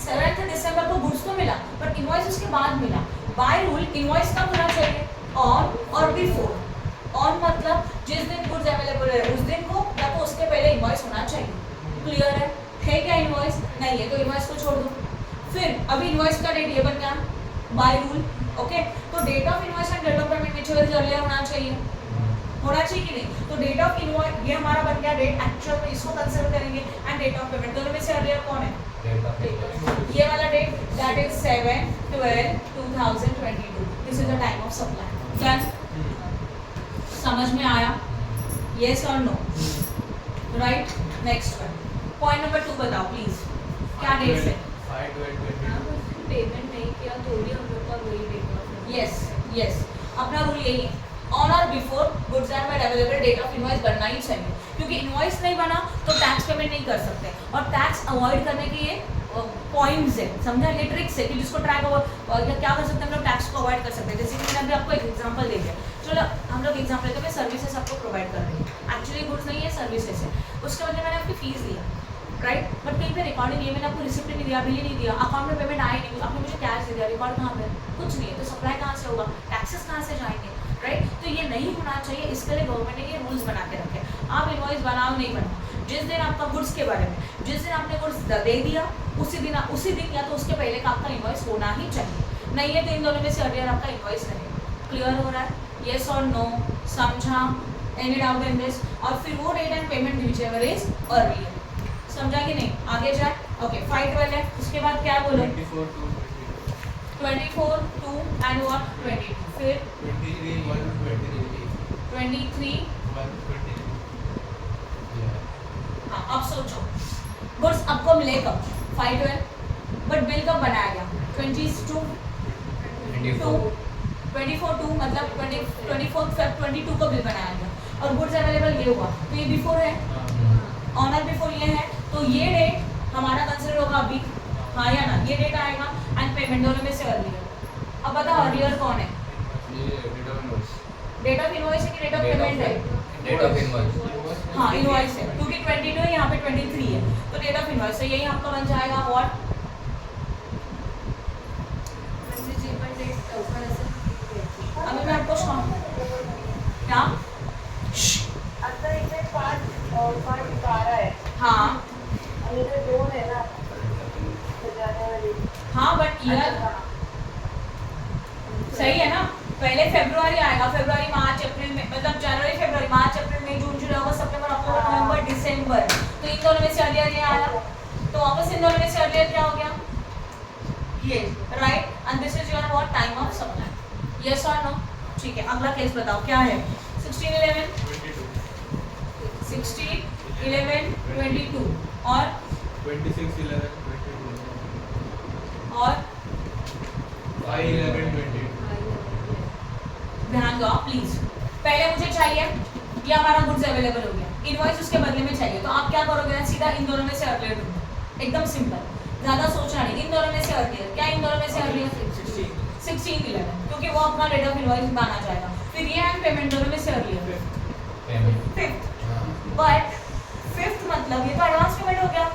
7 दिसंबर को गुड्स तो मिला पर इनवॉइस उसके बाद मिला। बाय रूल इनवॉइस कब होना चाहिए, ऑन और बिफोर। ऑन मतलब जिस दिन गुड्स अवेलेबल है उस दिन को या तो उसके पहले इनवॉइस होना चाहिए। क्लियर है क्या इनवॉइस, नहीं है तो इनवॉइस को छोड़ दो। फिर अभी इनवॉइस का डेट ये बन गया बाय रूल, ओके। तो date of invoice and date of payment which is earlier होना चाहिए कि नहीं। तो डेट ऑफ इनवॉइस ये हमारा बन गया डेट एक्चुअल में, इसको कंसीडर करेंगे एंड डेट ऑफ पेमेंट, दोनों में से अर्लियर कौन है, ये वाला date, that is 7/12/2022। This is the time of supply. Done, समझ में आया, यस और no, right. Next one, point number 2 बताओ प्लीज, क्या डेट है, पेमेंट नहीं किया तो भी हम लोग का वही डेट यस यस, अपना रूल यही है, ऑन और before goods are made available date of invoice बनना ही चाहिए, क्योंकि इनवॉइस नहीं बना तो टैक्स पेमेंट नहीं कर सकते और टैक्स अवॉइड करने की ये पॉइंट्स है, समझा, ये ट्रिक्स है कि जिसको ट्रैक ओवर या क्या कर सकते हैं हम लोग टैक्स को अवॉइड कर सकते हैं। जैसे कि मैंने अभी आपको एक एग्जांपल दे दिया, चलो हम लोग एग्जांपल लेते हैं, सर्विसेज आपको प्रोवाइड कर रही है, एक्चुअली गुड्स नहीं है सर्विसेज है, उसके बदले मैंने आपकी फीस दिया, राइट, बट कहीं पे रिकॉर्डिंग ये मैंने आपको रिसिप्ट नहीं दिया, बिल नहीं दिया, अकाउंट में पेमेंट आए नहीं, आपने मुझे कैश दे दिया, रिकॉर्ड कहाँ पे, कुछ नहीं है, तो सप्लाई कहाँ से होगा, टैक्सेस कहाँ से जाएंगे, राइट। तो ये नहीं होना चाहिए, इसके लिए गवर्नमेंट ने ये रूल्स बना के रखे। आप इनवॉइस बनाओ नहीं बनाओ, जिस दिन आपका गुड्स के बारे में, जिस दिन आपने गुड्स दे दिया उसी दिन या तो उसके पहले का आपका इनवॉइस होना ही चाहिए, नहीं है तो इन दोनों में से अर्लियर आपका इनवॉइस रहेगा। क्लियर हो रहा है, येस और नो, समझा, एनी डाउट इन दिस। और फिर वो date and payment whichever is earlier, समझा कि नहीं, आगे जाए, ओके। 5/12 है, उसके बाद क्या बोलो, 24/2 एंड व्हाट 22, फिर 23। हाँ, अब सोचो गुड्स आपको मिले कब, 5/12, बट बिल कब बनाया गया, 24/2 मतलब 24 Feb 22 को बिल बनाया गया और गुड्स अवेलेबल ये हुआ, तो ये बिफोर है, ऑनर बिफोर ये है, तो ये डेट हमारा कंसिडर होगा अभी, हाँ या ना, ये डेट आएगा एंड पेमेंट दोनों में से अर्लियर। अब बताओ अर्लियर कौन है, डेट ऑफ इनवॉइस है कि डेट ऑफ पेमेंट है, डेट ऑफ इनवॉइस, हाँ इनवॉइस है, क्योंकि 22 है यहाँ पे 23 है, तो डेट ऑफ इनवॉइस, तो यही आपका बन जाएगा व्हाट, अभी मैं आपको क्या हाँ हाँ, बट ईयर सही है ना, पहले फरवरी आएगा, फरवरी मार्च अप्रैल में, मतलब जनवरी फरवरी मार्च अप्रैल मई जून जुलाई अगस्त सितंबर अक्टूबर नवंबर दिसंबर, तो इन दोनों में से अर्लियर ये आया, तो वापस इन दोनों में से अर्लियर क्या हो गया, ये, right, and this is your what time of supply, yes और नो। ठीक है, अगला केस बताओ क्या है, 16/11 16/11/22 और 26/11/22 और 5/11/22। ध्यान दो प्लीज, पहले मुझे चाहिए ये हमारा गुड्स अवेलेबल हो गया, इनवॉइस उसके बदले में चाहिए, तो आप क्या करोगे ना, सीधा इन दोनों में से अर्लियर ढूंढो, एकदम सिंपल, ज्यादा सोचना नहीं, इन दोनों में से अर्लियर, क्या इन दोनों में से अर्लियर 16/11, क्योंकि वो अपना डेट ऑफ इनवॉइस माना जाएगा, फिर ये एंड पेमेंट दोनों में से earlier payment, 5th, but 5th मतलब ये तो एडवांस पेमेंट हो गया,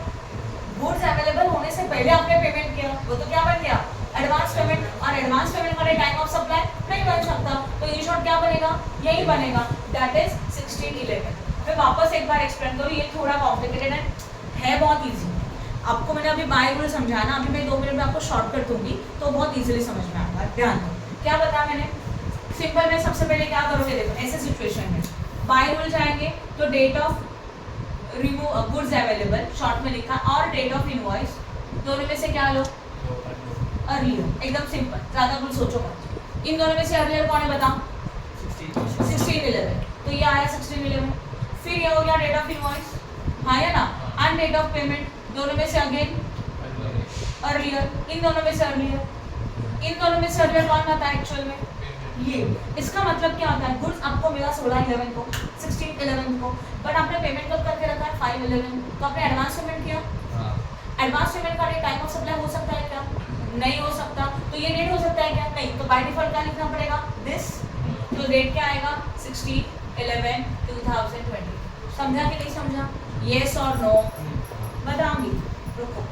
गुड्स अवेलेबल होने से पहले आपने पेमेंट किया, वो तो क्या बन गया एडवांस पेमेंट, और एडवांस पेमेंट वाले टाइम ऑफ सप्लाई नहीं बन सकता, तो इन शॉर्ट क्या बनेगा, यही बनेगा, दैट इज 16/11। फिर वापस एक बार एक्सप्लेन करूँ, ये थोड़ा कॉम्प्लिकेटेड है बहुत इजी, आपको मैंने अभी बाय रूल समझाया ना, अभी मैं 2 मिनट में आपको शॉर्टकट दूंगी तो बहुत इजीली समझ में आएगा, ध्यान दो। क्या बताया मैंने, सिंपल में सबसे पहले क्या करोगे, देखो ऐसे सिचुएशन में बाय रूल जाएंगे तो date of remove goods available short में लिखा और डेट ऑफ इनवॉइस, दोनों में से क्या लो, अर्लियर, एकदम सिंपल, ज्यादा कुछ सोचो मत। इन दोनों में से अर्लियर कौन है बताओ, 16/11, तो ये आया 16/11। फिर ये हो गया डेट ऑफ इनवॉइस, हाँ या ना, एंड डेट ऑफ पेमेंट, दोनों में से अगेन अर्लियर, इन दोनों में से अर्लियर, इन दोनों में से अर्लियर कौन आता है एक्चुअल में, ये। इसका मतलब क्या होता है, गुड्स आपको मिला 16/11 को, 16/11 को, बट आपने पेमेंट कब करके रखा है 5/11, तो आपने एडवांस पेमेंट किया। एडवांस पेमेंट का डेट टाइम ऑफ सप्लाई हो सकता है क्या, नहीं हो सकता, तो ये डेट हो सकता है क्या, नहीं, तो बाय डिफॉल्ट क्या लिखना पड़ेगा, दिस, तो डेट क्या आएगा 16/11/2020। समझा कि नहीं समझा, येस और नो बताऊंगी, रुको,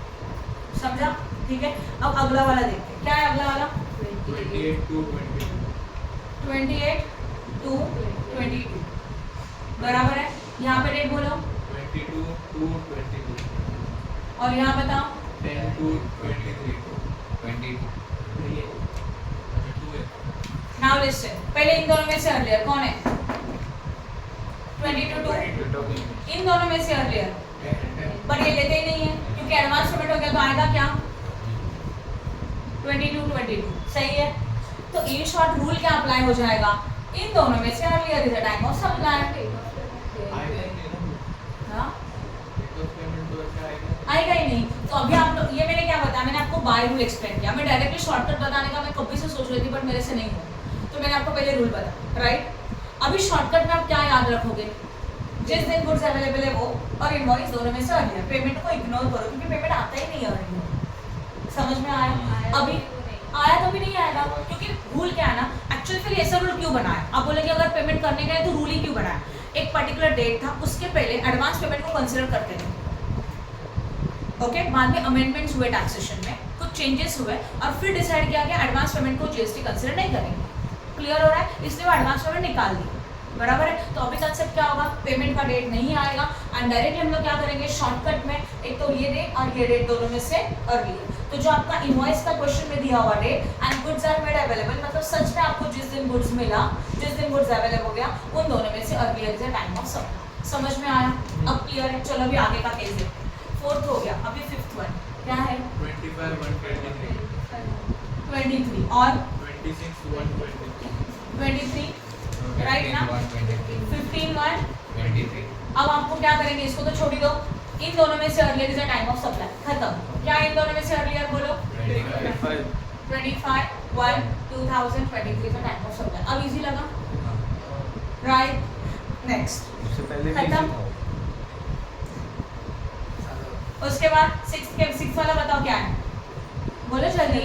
समझा, ठीक है। अब अगला वाला देखते हैं, क्या है अगला वाला, 28 to 22 28 to 22 बराबर है। यहाँ पे डेट बोलो 22 to 22 और यहाँ बताओ 10 to 23 22 नाउ लिस्टन, पहले इन दोनों में से अर्लियर कौन है, 22 to, इन दोनों में से अर्लियर, पर ये लेते ही नहीं है क्योंकि एडवांस पेमेंट हो गया, तो आएगा क्या 22 सही है। तो इन शॉर्ट रूल क्या अप्लाई हो जाएगा, इन दोनों में से earlier is the time of supply, हाँ आएगा ही नहीं। तो अभी आप लोग, ये मैंने क्या बताया, मैंने आपको बाय रूल एक्सप्लेन किया, मैं डायरेक्टली शॉर्टकट बताने का मैं कभी से सोच रही थी बट मेरे से नहीं हुआ, तो मैंने आपको पहले रूल बताया, राइट। अभी शॉर्टकट में आप क्या याद रखोगे, जिस दिन गुड्स अवेलेबल है वो और इनवॉइस दोनों में से अर्लियर, पेमेंट को इग्नोर करो क्योंकि पेमेंट आता ही नहीं है अर्लियर, समझ में आया, अभी आया तो भी नहीं आएगा क्योंकि रूल क्या है ना, एक्चुअली फिर ऐसा रूल क्यों बनाया, आप बोलेंगे अगर पेमेंट करने का है तो रूल ही क्यों बनाया, एक पर्टिकुलर डेट था उसके पहले एडवांस पेमेंट को कंसिडर करते थे, ओके, बाद में अमेंडमेंट्स हुए टैक्सेशन में, कुछ चेंजेस हुए और फिर डिसाइड किया गया एडवांस पेमेंट को जीएसटी कंसिडर नहीं करेंगे, क्लियर हो रहा है, इसलिए वो एडवांस पेमेंट निकाल दी, बराबर है। तो अभी कंसेप्ट क्या होगा, पेमेंट का डेट नहीं आएगा एंड डायरेक्टली हम लोग क्या करेंगे शॉर्टकट में, एक तो ये डेट और ये डेट दोनों में से अर्लियर, तो जो आपका इनवॉइस का क्वेश्चन में दिया हुआ date and goods are made available, मतलब सच में आपको जिस दिन गुड्स मिला, जिस दिन गुड्स अवेलेबल हो गया, उन दोनों में से earlier is the time of supply, समझ में आया, अब क्लियर है। चलो अभी आगे का केस देखते हैं, फोर्थ हो गया, अभी फिफ्थ वन क्या है, 25 123 23 और 26 123 23 राइट ना, 15 1 23 अब आपको क्या करेंगे, इसको तो छोड़ ही दो, इन दोनों में से earlier is the time of supply, खत्म। क्या इन दोनों में से अर्लियर बोलो, 25 1 2023 का टाइम ऑफ सप्लाई, अब इजी लगा, राइट, नेक्स्ट खत्म। उसके बाद सिक्स वाला बताओ क्या है, बोलो जल्दी,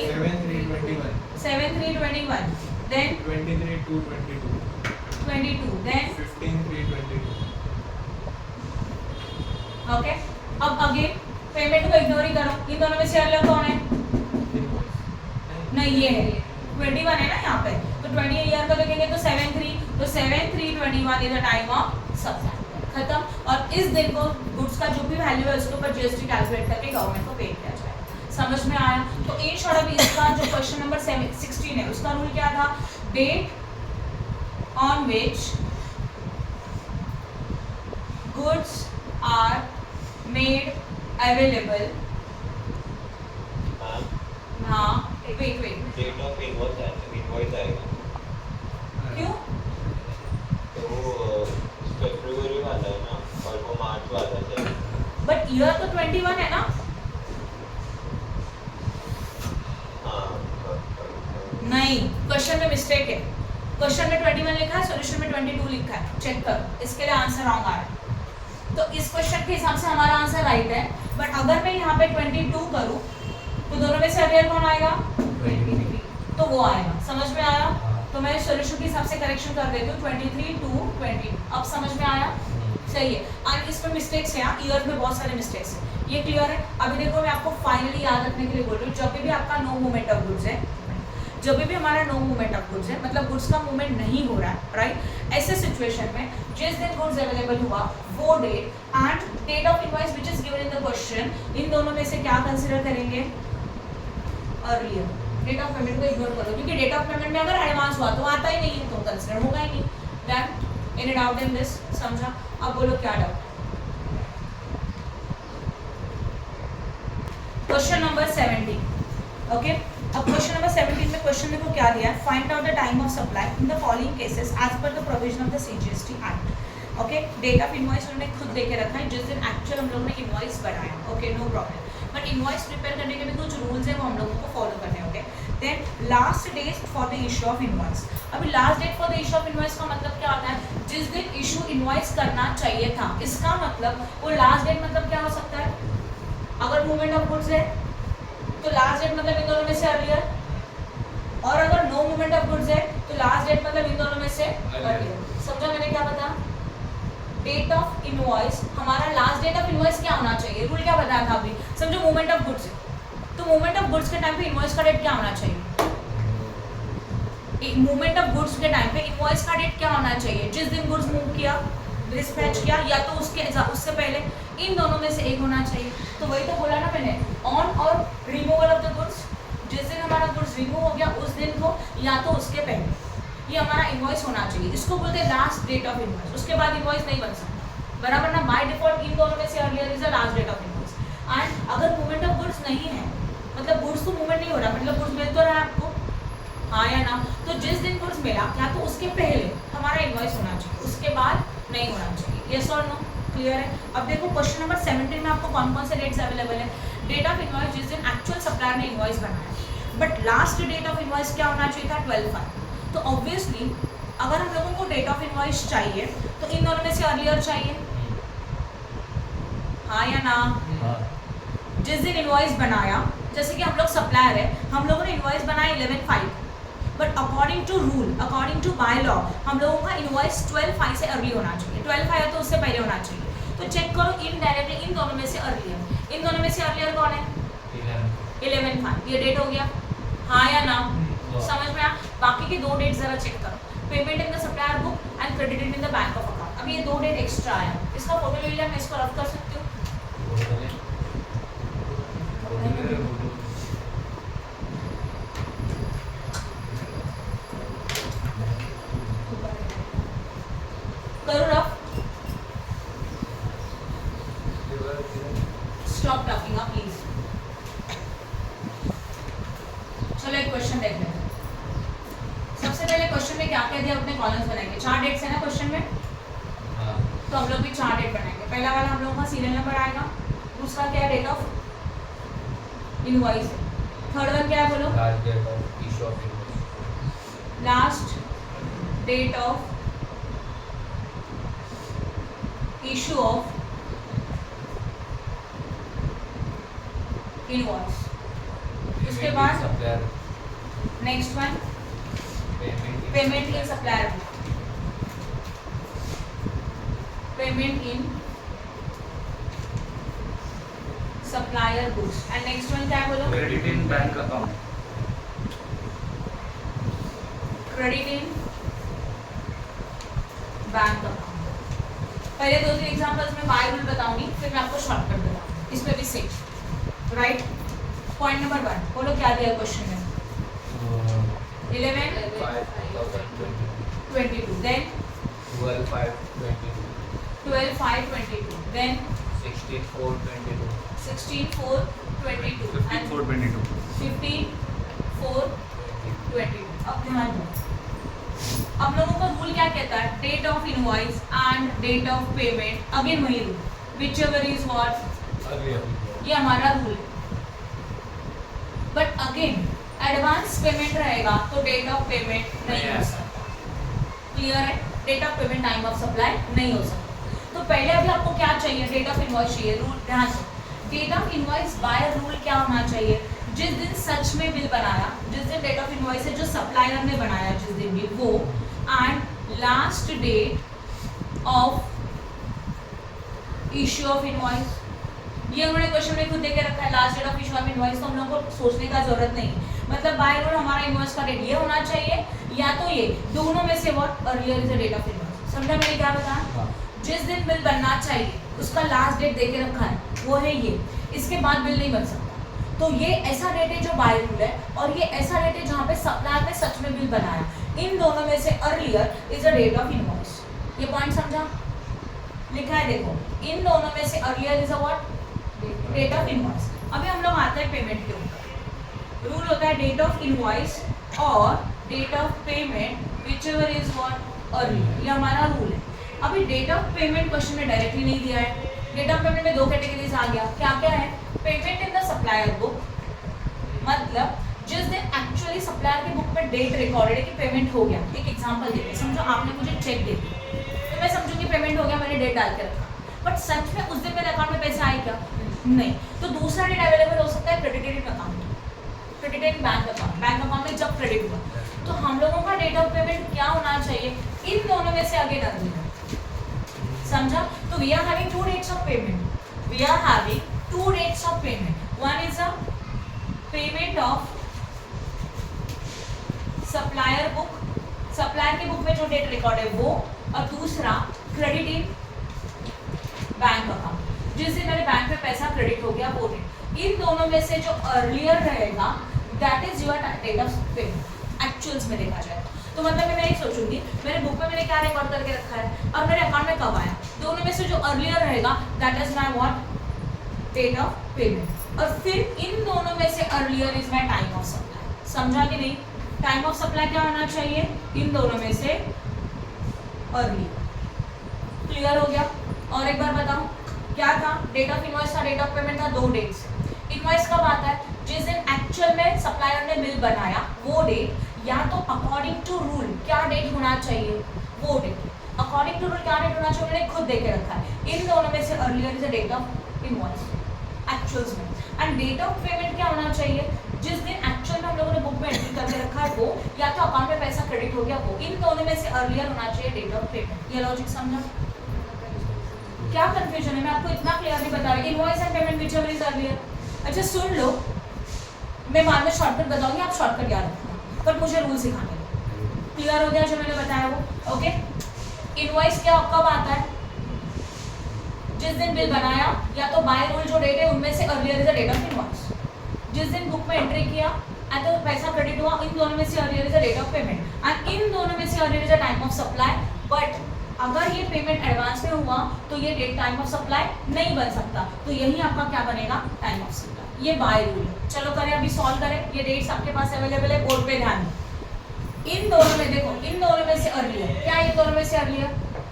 7/3/21 देन 23 to 22 देन 15/3/22 ओके। अब अगेन पेमेंट को इग्नोर ही करो, इन दोनों में से अर्लियर कौन है, नहीं ये है 21 है ना यहाँ पे, तो 20 ईयर का देखेंगे तो 7/3, तो 7/3/21 is the time of supply, खत्म। और इस दिन को गुड्स का जो भी वैल्यू है उसके ऊपर जीएसटी कैलकुलेट करके गवर्नमेंट को पे किया जाएगा, समझ में आया। तो इन शॉर्ट अभी इसका जो क्वेश्चन नंबर 16 है उसका रूल क्या था, date on which goods are made available, हाँ वेट डेट ऑफ इनवॉइस आएगा, क्यों, तो वो फरवरी वाला है ना और वो मार्च वाला है, बट ईयर तो 21 है ना, हाँ नहीं क्वेश्चन में मिस्टेक है, क्वेश्चन में 21 लिखा है, सॉल्यूशन में 22 लिखा है, चेक करो, इसके लिए आंसर रॉन्ग आ रहा है। तो इस क्वेश्चन के हिसाब से हमारा आंसर राइट है, बट अगर मैं यहाँ पे 22 करूँ तो दोनों में से अर्लियर कौन आएगा, 23 तो वो आएगा, समझ में आया। तो मैं सॉल्यूशन के हिसाब से करेक्शन कर देती हूँ 23 to 20, अब समझ में आया, सही है। और इसमें मिस्टेक्स हैं, ईयर में बहुत सारे मिस्टेक्स हैं, ये क्लियर है। अभी देखो मैं आपको फाइनली याद रखने के लिए बोल रही हूँ, जब भी आपका नो मूवमेंट ऑफ गुड्स है, जब भी हमारा नो मूवमेंट ऑफ गुड्स है, मतलब गुड्स का मूवमेंट नहीं हो रहा है, राइट, ऐसे सिचुएशन में जिस दिन गुड्स अवेलेबल हुआ वो date and date of invoice which is given in the question, इन दोनों में से क्या कंसीडर करेंगे, अर्लियर, डेट ऑफ पेमेंट को इग्नोर करो, क्योंकि डेट ऑफ पेमेंट में अगर एडवांस हुआ तो आता ही नहीं है, तो कंसिडर होगा ही नहीं। Then any doubt in this? समझा? अब बोलो क्या डाउट? Question number 17। ओके, अब क्वेश्चन नंबर 17 में क्वेश्चन देखो क्या दिया है, find out the time of supply in the following cases as per the provision of the CGST act. Okay, date of invoice उन्होंने खुद दे के रखा है जिस दिन एक्चुअल हम लोगों ने इनवॉइस बनाया। Okay, no problem, but invoice prepare करने के भी कुछ रूल्स है वो हम लोगों को फॉलो करने होंगे। Then last date for the issue of invoice. अभी last date for the issue of invoice का मतलब क्या होता है? जिस दिन इशू इनवॉइस करना चाहिए था, इसका मतलब वो लास्ट डेट मतलब क्या हो सकता है? अगर मूवमेंट ऑफ गुड्स है तो लास्ट डेट मतलब इन दोनों में से अर्लियर, और अगर नो मूवमेंट ऑफ गुड्स है तो लास्ट डेट मतलब इन दोनों में से अर्लियर। समझा मैंने क्या बताया? डेट ऑफ इनवॉइस, हमारा लास्ट डेट ऑफ इनवॉइस क्या होना चाहिए? रूल क्या बताया था अभी? समझो मूवमेंट ऑफ गुड्स है तो मूवमेंट ऑफ गुड्स के टाइम पे इनवॉइस का डेट क्या होना चाहिए? मूवमेंट ऑफ गुड्स के टाइम पे इनवॉइस का डेट क्या होना चाहिए? जिस दिन गुड्स मूव किया, डिस्पैच किया, या तो उससे पहले, इन दोनों में से एक होना चाहिए। तो वही तो बोला ना मैंने, ऑन और रिमूवल ऑफ द गुड्स, जिस दिन हमारा गुड्स रिमूव हो गया उस दिन को या तो उसके पहले, ये हमारा इनवॉइस होना चाहिए। इसको बोलते हैं लास्ट डेट ऑफ इनवॉइस। उसके बाद इनवॉइस नहीं बन सकता, बराबर ना? बाय डिफॉल्ट इन दोनों में से earlier is the last date of invoice. And अगर मूवमेंट ऑफ गुड्स नहीं है, मतलब गुड्स को मूवमेंट नहीं हो रहा, मतलब गुड्स मिल तो रहा है आपको, हाँ या ना? तो जिस दिन गुड्स मिला या तो उसके पहले हमारा इनवॉइस होना चाहिए, उसके बाद नहीं होना चाहिए। यस और नो? क्लियर है? अब देखो क्वेश्चन नंबर 17 में आपको कौन कौन से डेट्स अवेलेबल है। डेट ऑफ इनवॉइस जिस दिन एक्चुअल सप्लायर ने इनवॉइस बनाया, but last date of invoice क्या होना चाहिए था? 12/5। तो ऑब्वियसली अगर हम लोगों को डेट ऑफ इनवॉइस चाहिए तो इन दोनों में से अर्लियर चाहिए, हाँ या ना? जिस दिन इनवॉइस बनाया, जैसे कि हम लोग सप्लायर है, हम लोगों ने इनवॉइस बनाया 11/5, but according to rule, according to by law, हम लोगों का इनवॉइस 12/5 से अर्ली होना चाहिए। 12/5 है तो उससे पहले होना चाहिए। तो चेक करो इनडायरेक्टली इन दोनों में से अर्लियर, इन दोनों में से अर्लियर कौन है? 11/5। ये डेट हो गया, हाँ या ना? समझ में आया? बाकी के दो डेट जरा चेक करो, payment in the supplier book and credited in the bank of account. अब ये दो डेट एक्स्ट्रा आया, इसका फोटो ले लिया, मैं इसको रफ कर सकती हूँ। करो rough, stop talking up please. चलो एक क्वेश्चन देख लेते हैं। सबसे पहले क्वेश्चन में क्या क्या दिया, अपने कॉलम्स बनाएंगे। 4 डेट्स है ना क्वेश्चन में, तो हम लोग भी 4 डेट बनाएंगे। पहला वाला हम लोगों का सीरियल नंबर आएगा, दूसरा क्या है? Date of invoice. Third one क्या है बोलो? Last date of issue of invoice. उसके बाद next one payment in supplier book, payment in supplier books. And next one क्या है बोलो? Credit in bank account. Credit in bank account. पहले 2-3 examples में बाय रूल बताऊंगी, फिर मैं आपको शॉर्टकट बताऊंगी। इसमें भी सेम, राइट? पॉइंट नंबर 1 बोलो क्या दिया क्वेश्चन में? 11/5/22, देन 12/5/22, 12/5/22, देन 16/4/22, 16/4/22 and 15/4/22, 15/4/22। अब ध्यान दो, अब लोगों का रूल क्या कहता है? Date of invoice and date of payment, again वही रूल, व्हिचएवर इज व्हाट, ये हमारा रूल है। बट अगेन एडवांस पेमेंट रहेगा तो डेट ऑफ पेमेंट नहीं हो सकता। क्लियर है? Date of payment time of supply नहीं हो सकता। तो पहले अभी आपको क्या चाहिए? डेट ऑफ इनवॉइस चाहिए। रूल ध्यान दो, date of invoice by rule क्या होना चाहिए? जिस दिन सच में बिल बनाया, जिस दिन डेट ऑफ इनवॉइस है जो सप्लायर ने बनाया जिस दिन भी, वो, and last date of issue of invoice. ये उन्होंने क्वेश्चन में खुद दे के रखा है, last date of issue of invoice, तो हम लोगों को सोचने का जरूरत नहीं। मतलब बाय रूल हमारा इनवॉइस का डेट ये होना चाहिए या तो ये, दोनों में से what earlier is the date of invoice. समझा मैंने क्या बताया? जिस दिन बिल बनना चाहिए उसका लास्ट डेट दे के रखा है, वो है ये, इसके बाद बिल नहीं बन सकता। तो ये ऐसा डेट है जो बाय रूल है और ये ऐसा डेट है जहाँ पे सप्लायर ने सच में बिल बनाया। इन दोनों में से earlier is a date of invoice. ये पॉइंट समझा? लिखा है देखो, इन दोनों में से earlier is a what? Date of invoice. अभी हम लोग आते हैं पेमेंट के ऊपर। रूल होता है डेट ऑफ इनवॉइस और date of payment which ever is what earlier, ये हमारा रूल है। अभी डेट ऑफ पेमेंट क्वेश्चन में डायरेक्टली नहीं दिया है। डेट ऑफ पेमेंट में दो कैटेगरीज आ गया, क्या क्या है? Payment in the supplier book, मतलब जिस दिन एक्चुअली सप्लायर की बुक में डेट रिकॉर्डेड है कि पेमेंट हो गया। एक एग्जांपल देते हैं, समझो आपने मुझे चेक दे दिया तो मैं समझूंगी पेमेंट हो गया, मैंने डेट डाल के रखा, बट सच में उस दिन मेरे अकाउंट में पैसे आए क्या? नहीं। तो दूसरा डेट अवेलेबल हो सकता है credited in account, credited in bank account, bank account में जब क्रेडिट हुआ। तो हम लोगों का डेट ऑफ पेमेंट क्या होना चाहिए? इन दोनों में से आगे डाल देना, समझा? तो we are having two dates of payment, we are having two dates of payment. One is a payment of supplier book, supplier की बुक में जो डेट रिकॉर्ड है वो, और दूसरा क्रेडिट इन बैंक अकाउंट, जिस दिन मेरे बैंक में पैसा क्रेडिट हो गया वो डेट। इन दोनों में से जो अर्लियर रहेगा that is your date of payment actuals में देखा जाए तो। मतलब मैं यही सोचूंगी मेरे बुक में मैंने क्या रिकॉर्ड करके रखा है और मेरे अकाउंट में कब आया, दोनों में से जो अर्लियर रहेगा that is my what? Date of payment. और फिर इन दोनों में से earlier is my time of supply. समझा कि नहीं? टाइम ऑफ सप्लाई क्या होना चाहिए? इन दोनों में से अर्लियर। क्लियर हो गया? और एक बार बताओ क्या था? डेट ऑफ इनवॉइस था, डेट ऑफ पेमेंट था, दो डेट्स। इनवॉइस कब आता है? जिस दिन एक्चुअल में सप्लायर ने बिल बनाया वो डेट, या तो अकॉर्डिंग टू रूल क्या डेट होना चाहिए वो डेट। अकॉर्डिंग टू रूल क्या डेट होना चाहिए मैंने खुद दे के रखा है। इन दोनों में से earlier is the date of invoice actuals में। एंड डेट ऑफ पेमेंट क्या होना चाहिए? जिस दिन एक्चुअल में हम लोगों ने बुक में एंट्री करके रखा है वो, या तो अकाउंट में पैसा क्रेडिट हो गया वो। इन दोनों में से अर्लियर होना चाहिए डेट ऑफ पेमेंट। ये लॉजिक समझा? क्या कंफ्यूजन है? मैं आपको इतना क्लियरली बता रही हूँ, invoice and payment which ever is earlier. अच्छा सुन लो, मैं बाद में शॉर्टकट बताऊंगी, आप शॉर्टकट याद रखना, बट मुझे रूल सिखाने दो। क्लियर हो गया जो मैंने बताया वो? ओके। इनवॉइस क्या कब आता है? जिस दिन बिल बनाया, या तो बाय रूल जो डेट है उनमें से earlier is the date of invoice. जिस दिन बुक में एंट्री किया या तो पैसा क्रेडिट हुआ, इन दोनों में से earlier is the date of payment. And इन दोनों में से earlier is the time of supply. But अगर ये पेमेंट एडवांस में हुआ तो ये डेट टाइम ऑफ सप्लाई नहीं बन सकता, तो यही आपका क्या बनेगा? Time of supply. ये बाय रूल है। चलो करें, अभी सॉल्व करें। ये डेट्स आपके पास अवेलेबल है, बोर्ड पे ध्यान दें। इन दोनों में देखो, इन दोनों में से अर्लियर क्या? इन दोनों में से अर्लियर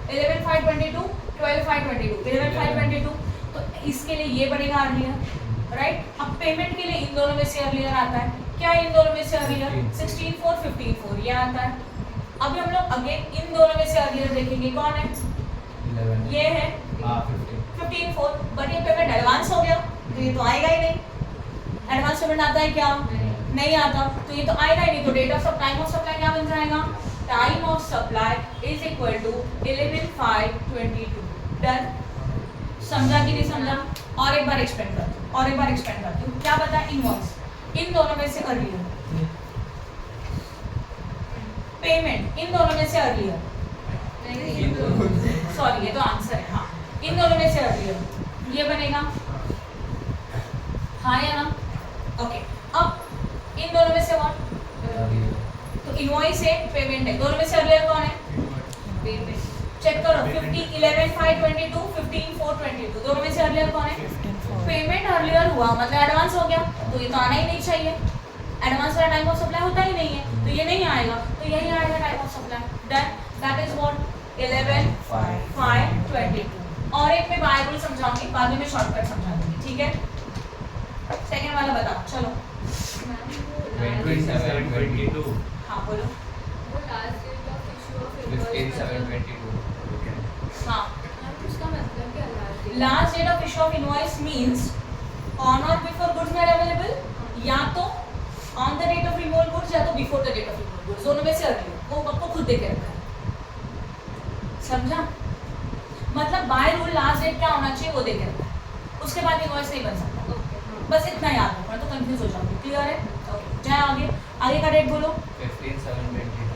11/5/22, 12/5/22, 11/5/22, तो इसके लिए ये बनेगा अर्लियर, राइट? अब पेमेंट के लिए इन दोनों में से अर्लियर आता है क्या? इन दोनों में से अर्लियर 16/4, 15/4 ये आता है। अभी हम लोग अगेन इन दोनों में से अर्लियर देखेंगे, कौन है? 11 ये है 15/4, बट ये पेमेंट एडवांस हो गया तो ये तो आएगा ही नहीं। एडवांस पेमेंट आता है क्या? नहीं आता, तो ये तो आएगा ही नहीं। तो date of time of supply क्या बन जाएगा? Time of supply is equal to 11/5/22। Done? समझा कि नहीं समझा? और एक बार एक्सपेंड करती हूँ, और एक बार एक्सपेंड करती हूँ। क्या बता? इनवॉइस इन दोनों में से अर्लियर, पेमेंट इन दोनों में से अर्लियर, सॉरी ये तो आंसर है। हाँ, इन दोनों में से अर्लियर ये बनेगा, हाँ या ना? ओके। अब इन दोनों में से कौन? तो इनवॉइस है, पेमेंट है, दोनों में से अर्लियर कौन है? पेमेंट। चेक करो, 11/5/22, 15/4/22, दोनों में से अर्लियर कौन है? पेमेंट अर्लियर हुआ मतलब एडवांस हो गया, तो ये तो आना ही नहीं चाहिए। एडवांस वाला टाइम ऑफ सप्लाई होता ही नहीं है, तो ये नहीं आएगा, तो यही आएगा time of supply. Done? That is what? 11/5/22। और एक मैं बाय रूल समझाऊंगी, बाद में मैं शॉर्टकट समझा दूंगी, ठीक है? सेकंड वाला बताओ, चलो। 27/22, हाँ बोलो। वो last date of issue of 15/7/22। हाँ, उसका मतलब क्या last date of issue of invoice means on और बिफोर गुड्स मेड अवेलेबल, या तो on the date of removal goods या तो before the date of removal goods, दोनों में से अर्लियर। वो आपको खुद दे के रखा है, समझा? मतलब बाय रूल लास्ट डेट क्या होना चाहिए वो दे के रखा है, उसके बाद इनवॉइस नहीं बन सकता। बस इतना याद रखना, तो कंफ्यूज हो जाओगे। क्लियर है? ओके, जाए आगे। आगे का डेट बोलो। 15/7/22,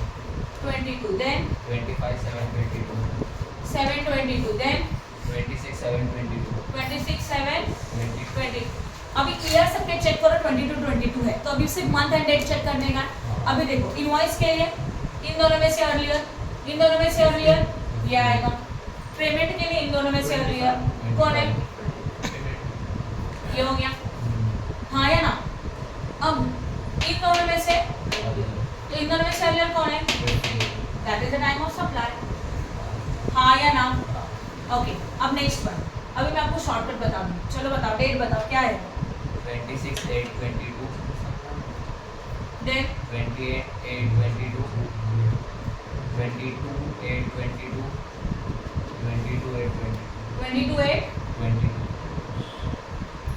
22, देन 25/7/22, 7/22, देन 26/7/22, 26/7/22, अभी ईयर सबके चेक करो 22 है, तो अभी सिर्फ मंथ एंड डेट चेक करने का। अभी देखो इनवॉइस के लिए इन दोनों में से अर्लियर ये आएगा। पेमेंट के लिए इन दोनों में से अर्लियर कौन है? ये हो गया, हाँ या ना? अब इन दोनों में से, तो इन दोनों में से अर्लियर कौन है? That is the time of supply, हाँ या ना? ओके, अब नेक्स्ट वन। अभी मैं आपको शॉर्टकट बता दूँ, चलो बताओ, डेट बताओ क्या है? 26/8/22, देन 28/8/22, 22/8/22, 22/8/22, 22/8।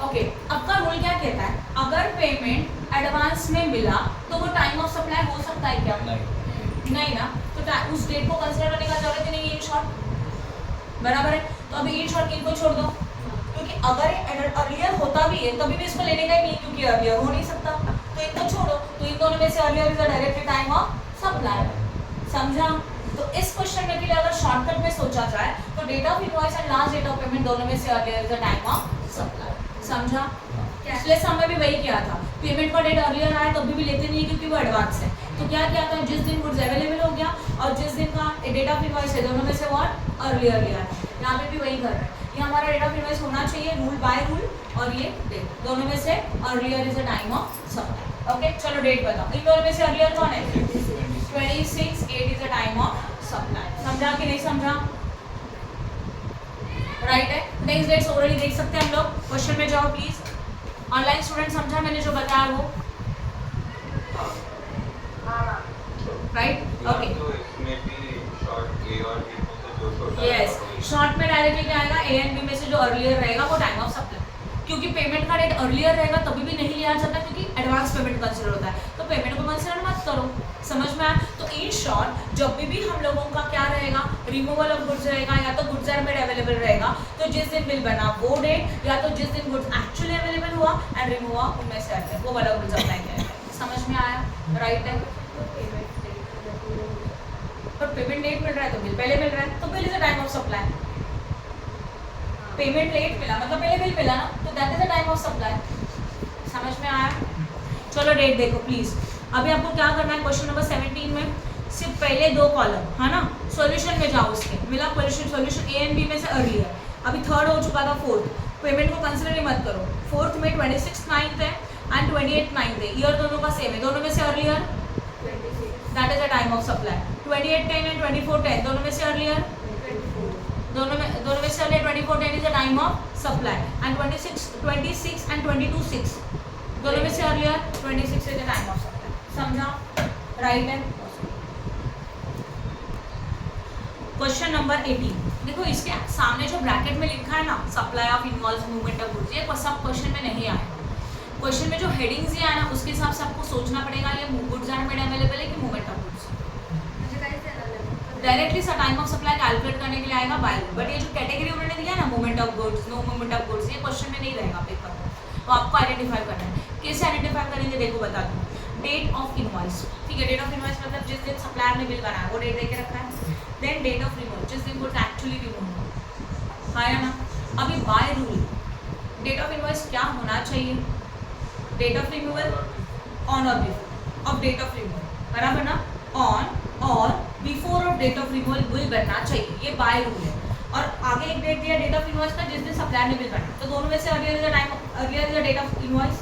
ओके, अब का रूल क्या कहता है? अगर पेमेंट एडवांस में मिला तो वो टाइम ऑफ सप्लाई हो सकता है क्या? नहीं ना, तो उस डेट को कंसीडर करने का जरूरत ही नहीं है इन शॉर्ट, बराबर है। तो अभी इन शॉर्ट इनको छोड़ दो, क्योंकि अगर अर्लियर होता भी है तभी भी इसको लेने का ही नहीं, क्योंकि अर्लियर हो नहीं सकता, तो इनको छोड़ो। तो इन दोनों में से earlier is the directly time of supply, समझा? तो इस क्वेश्चन में के लिए अगर शॉर्टकट में सोचा जाए तो date of invoice and last date of payment दोनों में से earlier is the time of supply, समझा? पिछले समय भी वही किया था, पेमेंट का डेट अर्लियर आया तो भी लेते नहीं क्योंकि वो एडवांस है। तो क्या किया था, जिस दिन गुड्स अवेलेबल हो गया और जिस दिन का डेट ऑफ इनवॉइस है दोनों में से व्हाट अर्लियर लिया है। यहाँ पे भी वही कर रहे हैं, ये हमारा डेट ऑफ इनवॉइस होना चाहिए रूल बाय रूल, और ये डेट दोनों में से earlier is the time of supply. Okay, चलो डेट बताओ, इन दोनों में से अर्लियर कौन है? 26/8 is the time of supply, समझा कि नहीं समझा? राइट है। नेक्स्ट डेट्स ऑलरेडी देख सकते हैं हम लोग। क्वेश्चन में जाओ प्लीज। ऑनलाइन स्टूडेंट समझा मैंने जो बताया वो? Right, okay. तो इसमें भी शॉर्ट ए और बी में से जो छोटा यस, शॉर्ट में डायरेक्टली क्या आएगा? ए एंड बी में से जो अर्लियर रहेगा वो टाइम ऑफ सप्लाई, क्योंकि पेमेंट का डेट अर्लियर रहेगा तभी भी नहीं लिया जाता क्योंकि एडवांस पेमेंट कंसीडर होता है, तो पेमेंट को कंसीडर मत करो, समझ में आया? तो इन शॉर्ट जब भी हम लोगों का क्या रहेगा, रिमूवल ऑफ गुड्स रहेगा, या तो गुड्स आर मेड अवेलेबल रहेगा, तो जिस दिन बिल बना वो डेट, या तो जिस दिन गुड्स एक्चुअली अवेलेबल हुआ एंड रिमूव हुआ उनमें से आते हैं वो वाला गुड्स अप्लाई किया। समझ में आया? राइट है। पर पेमेंट लेट मिल रहा है तो बिल पहले मिल रहा है, तो bill is the time of supply. Payment late मिला मतलब पहले बिल मिला ना, तो that is the time of supply. समझ में आया? चलो डेट देखो प्लीज। अभी आपको क्या करना है, क्वेश्चन नंबर 17 में सिर्फ पहले दो कॉलम है ना, सॉल्यूशन में जाओ, उसके मिला सॉल्यूशन ए एंड बी में से अर्लियर, अभी थर्ड हो चुका था फोर्थ, पेमेंट को कंसिडर ही मत करो। फोर्थ में 26/9 है एंड 28/9 है, ईयर दोनों का सेम है, दोनों में से earlier that is the time of supply. 28/10 and 24/10 दोनों में से अर्लियर, दोनों में से earlier 24/10 is the time of supply, and 26 and 22/6 दोनों में से earlier 26 is the time of supply, समझा? राइट है। क्वेश्चन नंबर 18 देखो, इसके सामने जो ब्रैकेट में लिखा है ना, supply of involve movement of goods, ये सब क्वेश्चन में नहीं आएगा। क्वेश्चन में जो हेडिंग्स ये है ना, उसके हिसाब से आपको सोचना पड़ेगा ये गुड्स आर मेड अवेलेबल है कि मूवमेंट ऑफ गुड्स। डायरेक्टली सा टाइम ऑफ सप्लाई कैलकुलेट करने के लिए आएगा बाय रूल, बट ये जो कैटेगरी उन्होंने दिया ना, movement of goods, no movement of goods, ये क्वेश्चन में नहीं रहेगा पेपर में, तो आपको आइडेंटिफाई करना है। कैसे आइडेंटिफाई करेंगे देखो बता दूँ। डेट ऑफ इनवॉइस, ठीक है, डेट ऑफ इनवॉइस मतलब जिस दिन सप्लायर ने बिल बनाया वो डेट दे के रखा है। देन डेट ऑफ रिमूवल, जिस दिन गुड्स एक्चुअली रिमूव हो, हाँ या ना? अभी by rule date of invoice क्या होना चाहिए? डेट ऑफ रिमूवल ऑन और before of date of removal, बराबर ना? ऑन और before of date of removal bill बनना चाहिए, ये बाय रूल है। और आगे एक डेट दिया डेट ऑफ इनवॉइस का, जिस दिन सप्लायर ने बिल बनाया, तो दोनों में से earlier is the time, earlier is the date of invoice,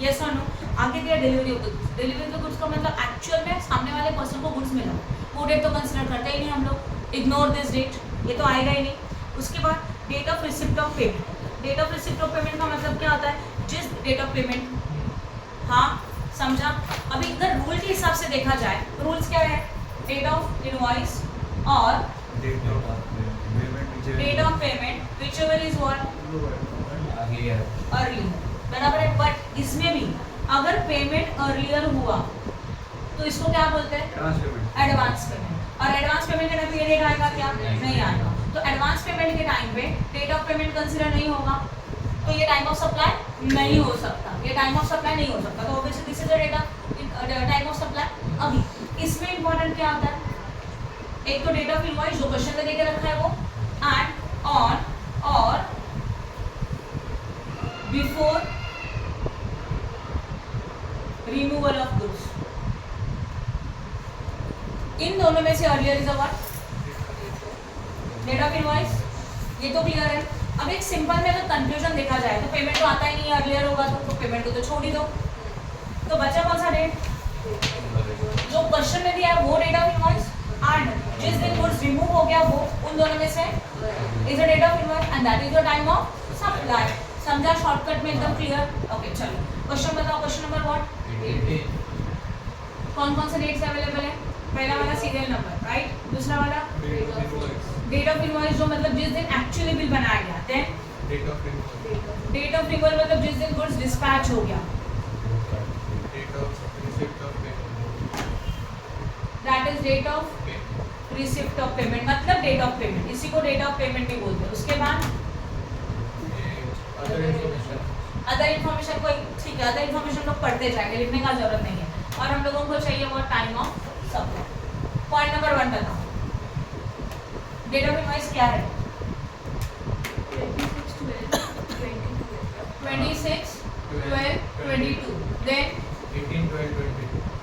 yes और नो? आगे दिया delivery of goods, delivery of goods का मतलब एक्चुअल में सामने वाले पर्सन को गुड्स मिला, वो डेट तो कंसिडर करते ही नहीं हम लोग, इग्नोर दिस डेट, ये तो आएगा ही नहीं। उसके बाद date of receipt of payment, date of receipt of payment का मतलब क्या होता है? जिस डेट ऑफ पेमेंट, हाँ समझा? अभी इधर रूल के हिसाब से देखा जाए, रूल्स क्या है? डेट ऑफ इनवॉइस और date of payment whichever is what early, बराबर है। बट इसमें भी अगर पेमेंट अर्लियर हुआ तो इसको क्या बोलते हैं? Advance payment. और एडवांस पेमेंट का टाइम ये डेट आएगा क्या? नहीं आएगा। तो एडवांस पेमेंट के टाइम पे डेट ऑफ पेमेंट कंसीडर नहीं होगा, तो ये टाइम ऑफ सप्लाई नहीं हो सकता, ये टाइम ऑफ सप्लाई नहीं हो सकता। तो obviously this is the date of time of supply. अभी इसमें इंपॉर्टेंट क्या होता है? एक तो डेट ऑफ इनवॉइस जो क्वेश्चन में देके रखा है वो, एंड ऑन और बिफोर रिमूवल ऑफ गुड्स। इन दोनों में से earlier is a what? Date of invoice. ये तो क्लियर है। अब एक सिंपल में अगर कंफ्यूजन देखा जाए तो पेमेंट तो आता ही नहीं है, अर्लियर होगा तो पेमेंट को तो छोड़ ही दो। तो बचा कौन सा डेट? जो क्वेश्चन में दिया है वो डेट ऑफ इनवॉइस, एंड जिस दिन गुड्स रिमूव हो गया वो उन दोनों में से is a date of invoice, and that is the time of supply. समझा? शॉर्टकट में एकदम क्लियर। ओके चलो क्वेश्चन बताओ। Question number what? कौन कौन से डेट्स अवेलेबल है? पहला वाला सीरियल नंबर, राइट। दूसरा वाला डेट ऑफ इनवॉइस, जो मतलब जिस दिन एक्चुअली बिल बनाया गया। देन डेट ऑफ रिमूवल मतलब जिस दिन गुड्स डिस्पैच हो गया। That is date of receipt of payment, मतलब डेट ऑफ पेमेंट। इसी को डेट ऑफ पेमेंट भी बोलते हैं। उसके बाद अदर इन्फॉर्मेशन को, ठीक है, अदर इन्फॉर्मेशन लोग पढ़ते जाएंगे, लिखने का जरूरत नहीं है। और हम लोगों को चाहिए वो time of supply. Point number 1 बताओ, डेट ऑफ इनवॉइस क्या है? 26/12/22, देन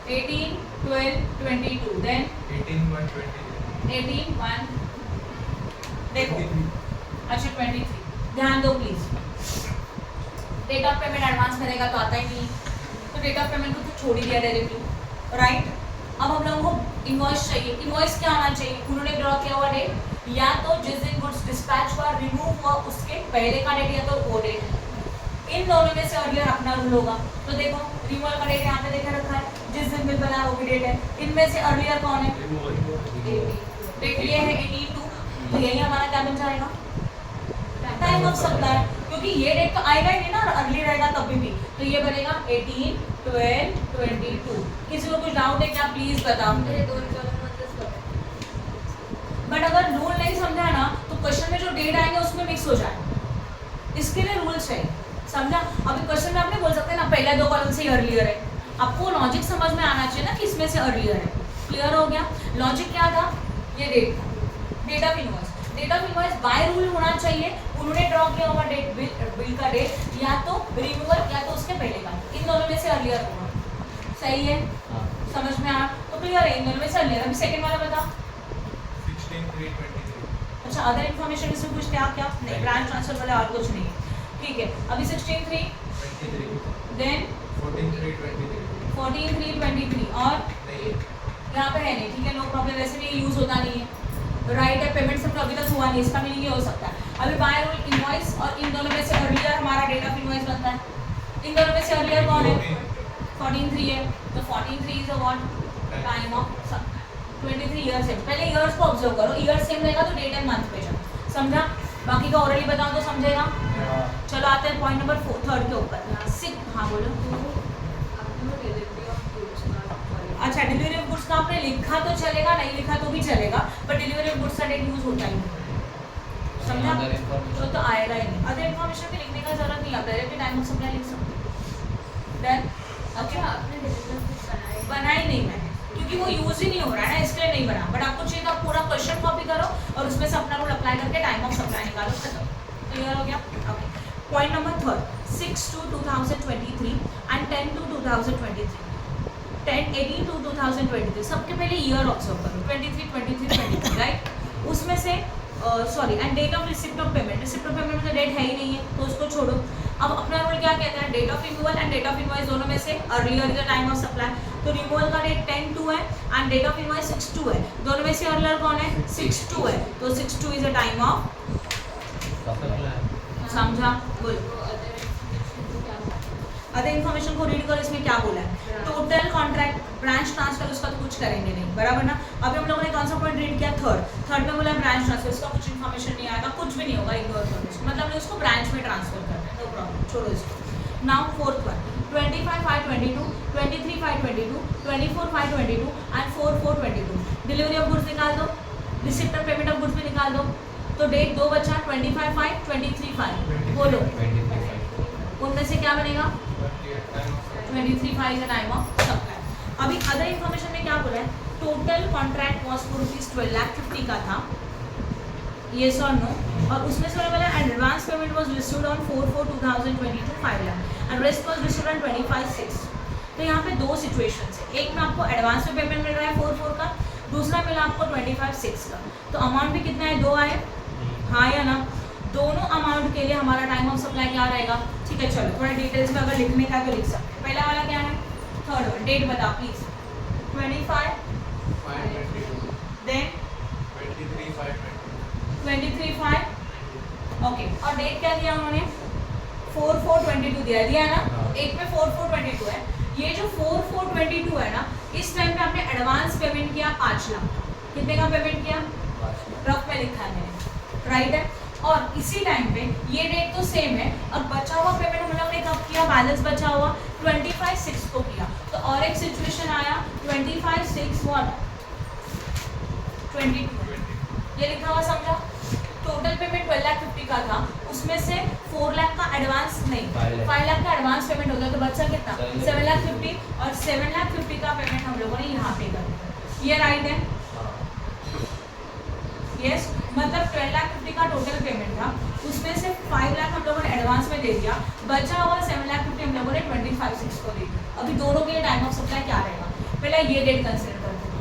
18/12/22, देन 18/1 देखो, अच्छा 23। ध्यान दो please. Date of payment advance करेगा तो आता ही नहीं, तो डेट ऑफ पेमेंट को तो छोड़ ही दिया डायरेक्टली, राइट। अब हम लोगों को इनवॉइस चाहिए। इनवॉइस क्या आना चाहिए? उन्होंने ड्रॉ किया हुआ डेट, या तो जिस दिन गुड्स डिस्पैच हुआ, रिमूव हुआ, उसके पहले का डेट, या तो वो डेट। इन दोनों में से अर्लियर अपना रूल होगा। तो देखो रिमूवल का डेट यहाँ पे देखे रखा है, जिस दिन बिल बना वो भी डेट है। इनमें से अर्लियर कौन है? डेट ये है 82, तो यही हमारा क्या बन जाएगा? टाइम ऑफ सप्लाई, क्योंकि ये डेट तो आएगा ही नहीं ना, अर्ली रहेगा तभी भी, तो ये बनेगा 18/12/22। किसी को कुछ डाउट है क्या? प्लीज बताओ। बट अगर रूल नहीं समझा ना तो क्वेश्चन में जो डेट आएंगे उसमें मिक्स हो जाए, इसके लिए रूल चाहिए, समझा? अभी क्वेश्चन में आप नहीं बोल सकते ना पहले 2 कॉलम से ही अर्लियर है। आपको लॉजिक समझ में आना चाहिए ना कि इसमें से अर्लियर है। क्लियर हो गया? लॉजिक क्या था? ये डेट था, date of invoice. Date of invoice by rule होना चाहिए। उन्होंने ड्रॉ किया हुआ डेट, बिल का डेट, या तो रिमूवल या तो उसके पहले का, इन दोनों में से अर्लियर होगा। सही है? समझ में आ तो क्लियर है, इन दोनों में से अर्लियर। अभी सेकंड वाला बता। 16/3/23। अच्छा, अदर इन्फॉर्मेशन इसमें पूछते हैं आप क्या? नहीं, ब्रांच ट्रांसफर वाला और कुछ नहीं है। ठीक है, अभी 16/3, देन 14/3/23, और यहाँ पे है नहीं, ठीक है, नो प्रॉब्लम। वैसे भी ये यूज होता नहीं है, राइट है। पेमेंट सब अभी तक हुआ नहीं, इसका मीनिंग ये हो सकता है। अभी बाय रूल इनवॉइस, और इन दोनों में से अर्लियर हमारा डेट ऑफ इनवॉइस बनता है। इन दोनों में से अर्लियर कौन है? 14/3 है, तो 14/3 is a what? Time of supply. 23 years है। पहले ईयर्स को ऑब्जर्व करो, ईयर सेम रहेगा तो डेट एंड मंथ पे जाओ, समझा? बाकी का ओरली बताओ तो समझेगा। चलो आते हैं पॉइंट नंबर 3 के ऊपर। हाँ बोलो। अच्छा, डिलीवरी ऑफ गुड्स का आपने लिखा तो चलेगा, नहीं लिखा तो भी चलेगा, बट डिलीवरी ऑफ गुड्स का डेट यूज होता ही नहीं, समझा? तो आएगा ही नहीं। अदर इन्फॉर्मेशन भी लिखने का जरूरत नहीं है, डायरेक्टली टाइम ऑफ सप्लाई लिख सकते हैं। डन? अच्छा, आपने डिलीवरी बनाई नहीं मैंने, क्योंकि वो यूज ही नहीं हो रहा है ना, इसके लिए नहीं बना। बट आपको चाहिए तो आप पूरा क्वेश्चन कॉपी करो और उसमें से अपना रूल अप्लाई करके टाइम ऑफ सप्लाई निकालो, खत्म। क्लियर हो गया? ओके। Point number 3, 6/2/2023 and 10/2/2023, 10/18/2023। सबके पहले ईयर ऑब्जर्व करो, 23, राइट। उसमें से sorry, and date of receipt of payment. Receipt of payment में डेट है ही नहीं है, तो उसको छोड़ो। अब अपना रूल क्या कहता है? Date of removal and date of invoice दोनों में से earlier is the time of supply. तो रिमूवल का डेट 10/2 है एंड डेट ऑफ इनवॉइस 6/2 है। दोनों में से अर्लियर कौन है? 6/2 है, तो 6/2 इज द टाइम ऑफ समझा? बोलो। अदर इन्फॉर्मेशन को रीड करो, इसमें क्या बोला है? टोटल कॉन्ट्रैक्ट, ब्रांच ट्रांसफर, उसका तो कुछ करेंगे नहीं, बराबर ना? अभी हम लोगों ने कौन सा पॉइंट रीड किया? थर्ड में बोला ब्रांच ट्रांसफर, उसका कुछ इन्फॉर्मेशन नहीं आएगा, कुछ भी नहीं होगा, इग्नोर करो इसको, मतलब उसको ब्रांच में ट्रांसफर करना है, नो प्रॉब्लम, छोड़ो इसको। Now fourth one, 25/5/22, 23/5/22, 24/5/22 and 4/4/22। Delivery of goods निकाल दो, receipt of payment of goods भी निकाल दो। तो डेट 2 बचा, 25/5, 23/5, बोलो उनमें से क्या बनेगा? 23/5 is the time of supply. अभी अदर इन्फॉर्मेशन में क्या बोला है? टोटल कॉन्ट्रैक्ट कॉस्ट फॉर ₹12,50,000 का था, येस और नो, और उसमें से बोला advance payment was received on 4/4/2022 5 lakh and rest was received on 25/6। तो यहाँ पे दो सिचुएशन है, एक में आपको एडवांस में पेमेंट मिल रहा है 4/4 का, दूसरा मिला आपको 25/6 का। तो अमाउंट भी कितना है, 2 आए, हाँ या ना? दोनों अमाउंट के लिए हमारा टाइम ऑफ सप्लाई क्या रहेगा? ठीक है, चलो थोड़ा डिटेल्स में अगर लिखने का तो लिख सकते हैं। पहला वाला क्या है, थर्ड वन, डेट बता प्लीज। 25 देन 23/5 ओके, और डेट क्या दिया उन्होंने? 4/4/22 दिया है ना? एक में 4/4/22 है। ये जो 4/4/22 है ना, इस टाइम पे आपने एडवांस पेमेंट किया 5 लाख। कितने का पेमेंट किया? रफ में लिखा है मैंने, राइट है। और इसी टाइम पे ये डेट तो सेम है, और बचा हुआ पेमेंट हम लोग ने कब किया? बैलेंस बचा हुआ 25/6 को किया। तो और एक सिचुएशन आया 25/6 व्हाट 22, ये लिखा हुआ समझा? टोटल पेमेंट 12,50,000 का था, उसमें से 4 लाख का एडवांस नहीं 5 लाख का एडवांस पेमेंट हो गया, तो बचा कितना? 7,50,000, और 7,50,000 का पेमेंट हम लोगों ने यहाँ पे कर दिया। ये राइट है? यस, मतलब 12,50,000 का टोटल पेमेंट था, उसमें से 5 लाख हम लोगों ने एडवांस में दे दिया, बचा हुआ 7,50,000 हम लोगों ने 25/6 को दे दिया। अभी दोनों के लिए टाइम ऑफ सप्लाई क्या रहेगा? पहले ये डेट कंसिडर करते हो।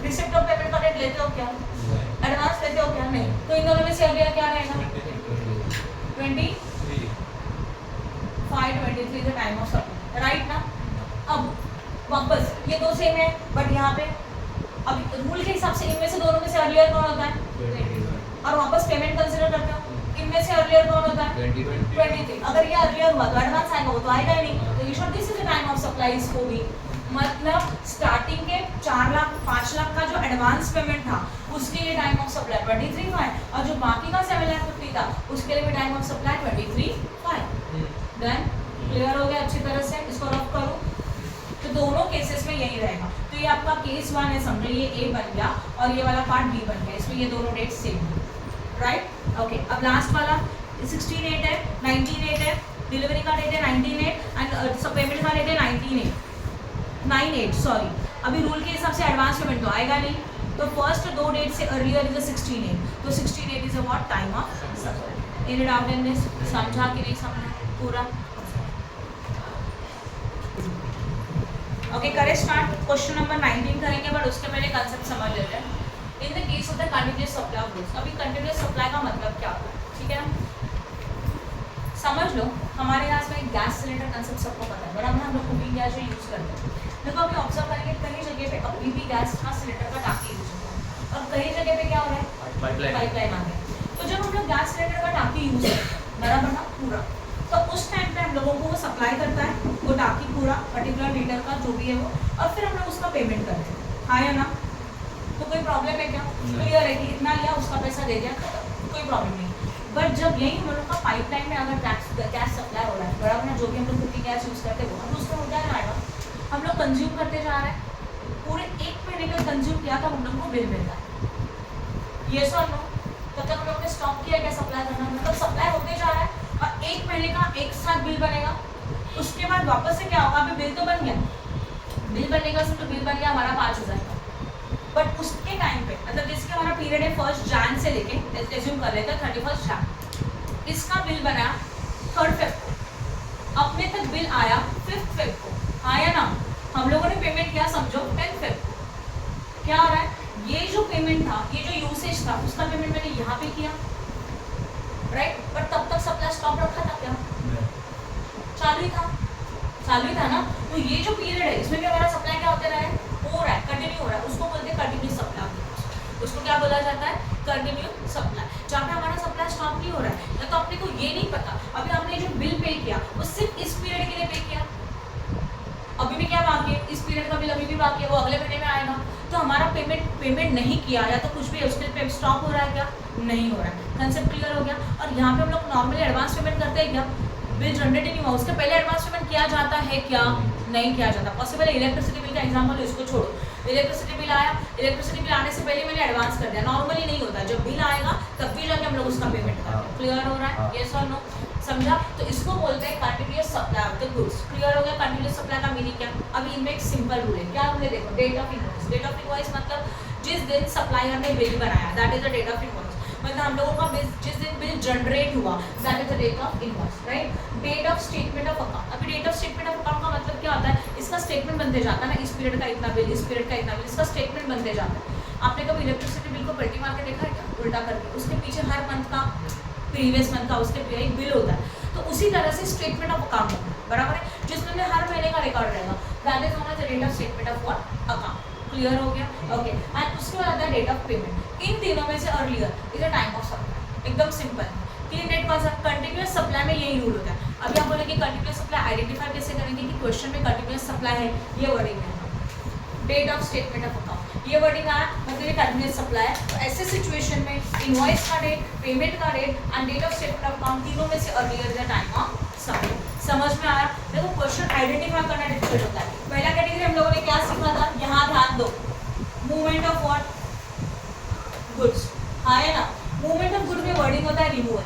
रिसिप्ट ऑफ पेमेंट का डेट लेते हो क्या? एडवांस लेते हो क्या? नहीं। तो इन दोनों में से अगला क्या रहेगा? 25/23 the time of supply, right ना? अब वापस ये दो सेम है, बट यहाँ पे अभी रूल के हिसाब से इनमें से दोनों में से अर्लियर कौन होता है? और वापस पेमेंट कंसीडर करते हो, इनमें से अर्लियर कौन होता है? 23। अगर ये अर्लियर हुआ तो एडवांस आएगा, वो तो आएगा ही नहीं। तो you should this is the time of supply इसको भी। मतलब स्टार्टिंग के 4 लाख 5 लाख का जो एडवांस पेमेंट था उसके लिए टाइम ऑफ सप्लाई 23/5, और जो बाकी का 7,50,000 था उसके लिए भी time of supply 23/5। Then clear हो गया अच्छी तरह से? इसको रफ करो। तो दोनों केसेस में यही रहेगा। तो ये आपका केस 1 है, समझो ये A बन गया और ये वाला पार्ट B बन गया, इसमें ये दोनों डेट सेम है, राइट? ओके, अब लास्ट वाला 16/8 है, 19/8 है, डिलीवरी का डेट है 19/8 एंड पेमेंट का डेट है 9/8 सॉरी। अभी रूल के हिसाब से एडवांस पेमेंट तो आएगा नहीं, तो फर्स्ट दो डेट से अर्लियर इज 16/8, तो 16/8 is a what? Time of supply. In doubt in this? समझा कि नहीं समझा पूरा? ओके, करें स्टार्ट। क्वेश्चन नंबर 19 करेंगे, बट उसके पहले कंसेप्ट समझ लेते हैं। In the case of the continuous supply of goods, अभी कंटिन्यूअस सप्लाई का मतलब क्या होता है? ठीक है ना, समझ लो। हमारे यहाँ में गैस सिलेंडर कंसेप्ट सबको पता है, बराबर? हम लोग कुकिंग गैस जो यूज़ करते हैं, देखो अभी ऑब्जर्व करेंगे कई जगह पे अभी भी गैस का सिलेंडर का टाँकी यूज होता है, और कई जगह पे क्या हो रहा है? पाइपलाइन आ गया। तो जब हम लोग गैस सिलेंडर का टाँकी यूज करते हैं, बराबर ना, पूरा, तो उस टाइम पे हम लोगों को वो सप्लाई करता है वो टाँकी पूरा पर्टिकुलर लीटर का जो भी है वो, और फिर हम लोग उसका पेमेंट करते हैं, हाँ या ना? तो कोई प्रॉब्लम है क्या? क्लियर है कि इतना लिया उसका पैसा दे दिया, कोई प्रॉब्लम नहीं। बट जब यही हम लोग का पाइपलाइन में अगर गैस सप्लाई हो रहा है, बराबर ना, जो भी हम लोग कुकिंग गैस यूज़ करते हैं वो, अब उसमें हो क्या आएगा? हम लोग कंज्यूम करते जा रहे हैं, पूरे 1 महीने का कंज्यूम किया था, हम लोग को बिल मिलता है, ये सो नो? तब तक हम लोग ने स्टॉप किया क्या सप्लाई करना? मतलब सप्लाई होते जा रहा है और 1 महीने का एक साथ बिल बनेगा, उसके बाद वापस से क्या होगा? अभी बिल तो बन गया, बिल बनने का तो बिल बन गया हमारा 5,000 का, बट उसके टाइम पे मतलब जिसके हमारा पीरियड है 1 जैन से लेके एज्यूम कर लेते हैं 31 जैन, इसका बिल बना 3 फेब को, अपने तक बिल आया 5 फेब को, आया ना? हम लोगों ने पेमेंट किया समझो 10 फेब को। क्या हो रहा है? ये जो पेमेंट था, ये जो यूसेज था, उसका पेमेंट मैंने यहाँ पे किया, राइट? बट तब तक सप्लाई स्टॉप रखा था क्या? चालू ही था ना? तो ये जो पीरियड है इसमें भी हमारा सप्लाई क्या होते रहा है? हो रहा है, कंटिन्यू हो रहा है, उसको बोलते हैं कंटिन्यू सप्लाई। उसको क्या बोला जाता है? Continue supply. जहाँ पे हमारा सप्लाई स्टॉप नहीं हो रहा है, या तो अपने को ये नहीं पता, अभी हमने जो बिल पे किया वो सिर्फ इस पीरियड के लिए पे किया, अभी भी क्या बाकी है? इस पीरियड का बिल अभी भी बाकी है, वो अगले महीने में आएगा, तो हमारा पेमेंट नहीं किया या तो कुछ भी उसके पे स्टॉप हो रहा है क्या? नहीं हो रहा है। कंसेप्ट क्लियर हो गया? और यहाँ पे हम लोग नॉर्मली एडवांस पेमेंट करते हैं क्या? बिल जनरेट ही नहीं हुआ उसके पहले एडवांस पेमेंट किया जाता है क्या? नहीं किया जाता। पॉसिबल है? इलेक्ट्रिसिटी बिल का एग्जाम्पल इसको छोड़ो, इलेक्ट्रिसिटी बिल आया, इलेक्ट्रिसिटी बिल आने से पहले मैंने एडवांस कर दिया, नॉर्मली नहीं होता, जब बिल आएगा तब भी जाके हम लोग उसका पेमेंट करते हैं। क्लियर हो रहा है? यस और नो? समझा? तो इसको बोलते हैं continuous supply of the goods. Clear हो गया? कंटिन्यूअस सप्लाई का मीनिंग क्या? अभी इनमें एक सिंपल रूल है, क्या रूल है? देखो, date of invoice. Date of invoice मतलब जिस दिन सप्लायर ने बिल बनाया, that is the date of invoice. मतलब हम लोगों का जिस दिन बिल जनरेट हुआ, that is the date of invoice, right? Date of statement of account. अभी date of statement of account का मतलब क्या होता है? इसका स्टेटमेंट बनते जाता है ना, इस पीरियड का इतना बिल, इस पीरियड का इतना बिल, इसका स्टेटमेंट बनते जाता है। आपने कभी इलेक्ट्रिसिटी बिल को पलटी मार के देखा है क्या, उल्टा करके? उसके पीछे हर मंथ का, प्रीवियस मंथ का उसके पीछे एक बिल होता है। तो उसी तरह से स्टेटमेंट ऑफ अकाउंट होता है, बराबर है, जिसमें हर महीने का रिकॉर्ड रहेगा। That is known as the date of statement of what, account. Clear हो गया? ओके। एंड उसके बाद आता है डेट ऑफ पेमेंट। इन तीनों में से earlier is a time of supply, एकदम सिंपल। क्लीन डेट कौन सा? कंटिन्यूअस सप्लाई में यही रूल होता है। अभी आप बोलेंगे कंटिन्यूअस सप्लाई आइडेंटिफाई कैसे करेंगे कि क्वेश्चन में कंटिन्यूअस सप्लाई है, ये वर्डिंग है। Date of statement of account, ये वर्डिंग आया मतलब ये कंटिन्यूअस सप्लाई है। तो ऐसे सिचुएशन में इनवॉइस का डेट, पेमेंट का date and date of statement of account तीनों में से earlier is the time of supply. समझ में आया? देखो क्वेश्चन आइडेंटिफाई करना डिफिकल्ट होता है। पहला कैटेगरी हम लोगों ने क्या सीखा था, यहाँ ध्यान दो, मूवमेंट ऑफ व्हाट, गुड्स। हाँ है ना, मूवमेंट ऑफ गुड में वर्डिंग होता है रिमूवल।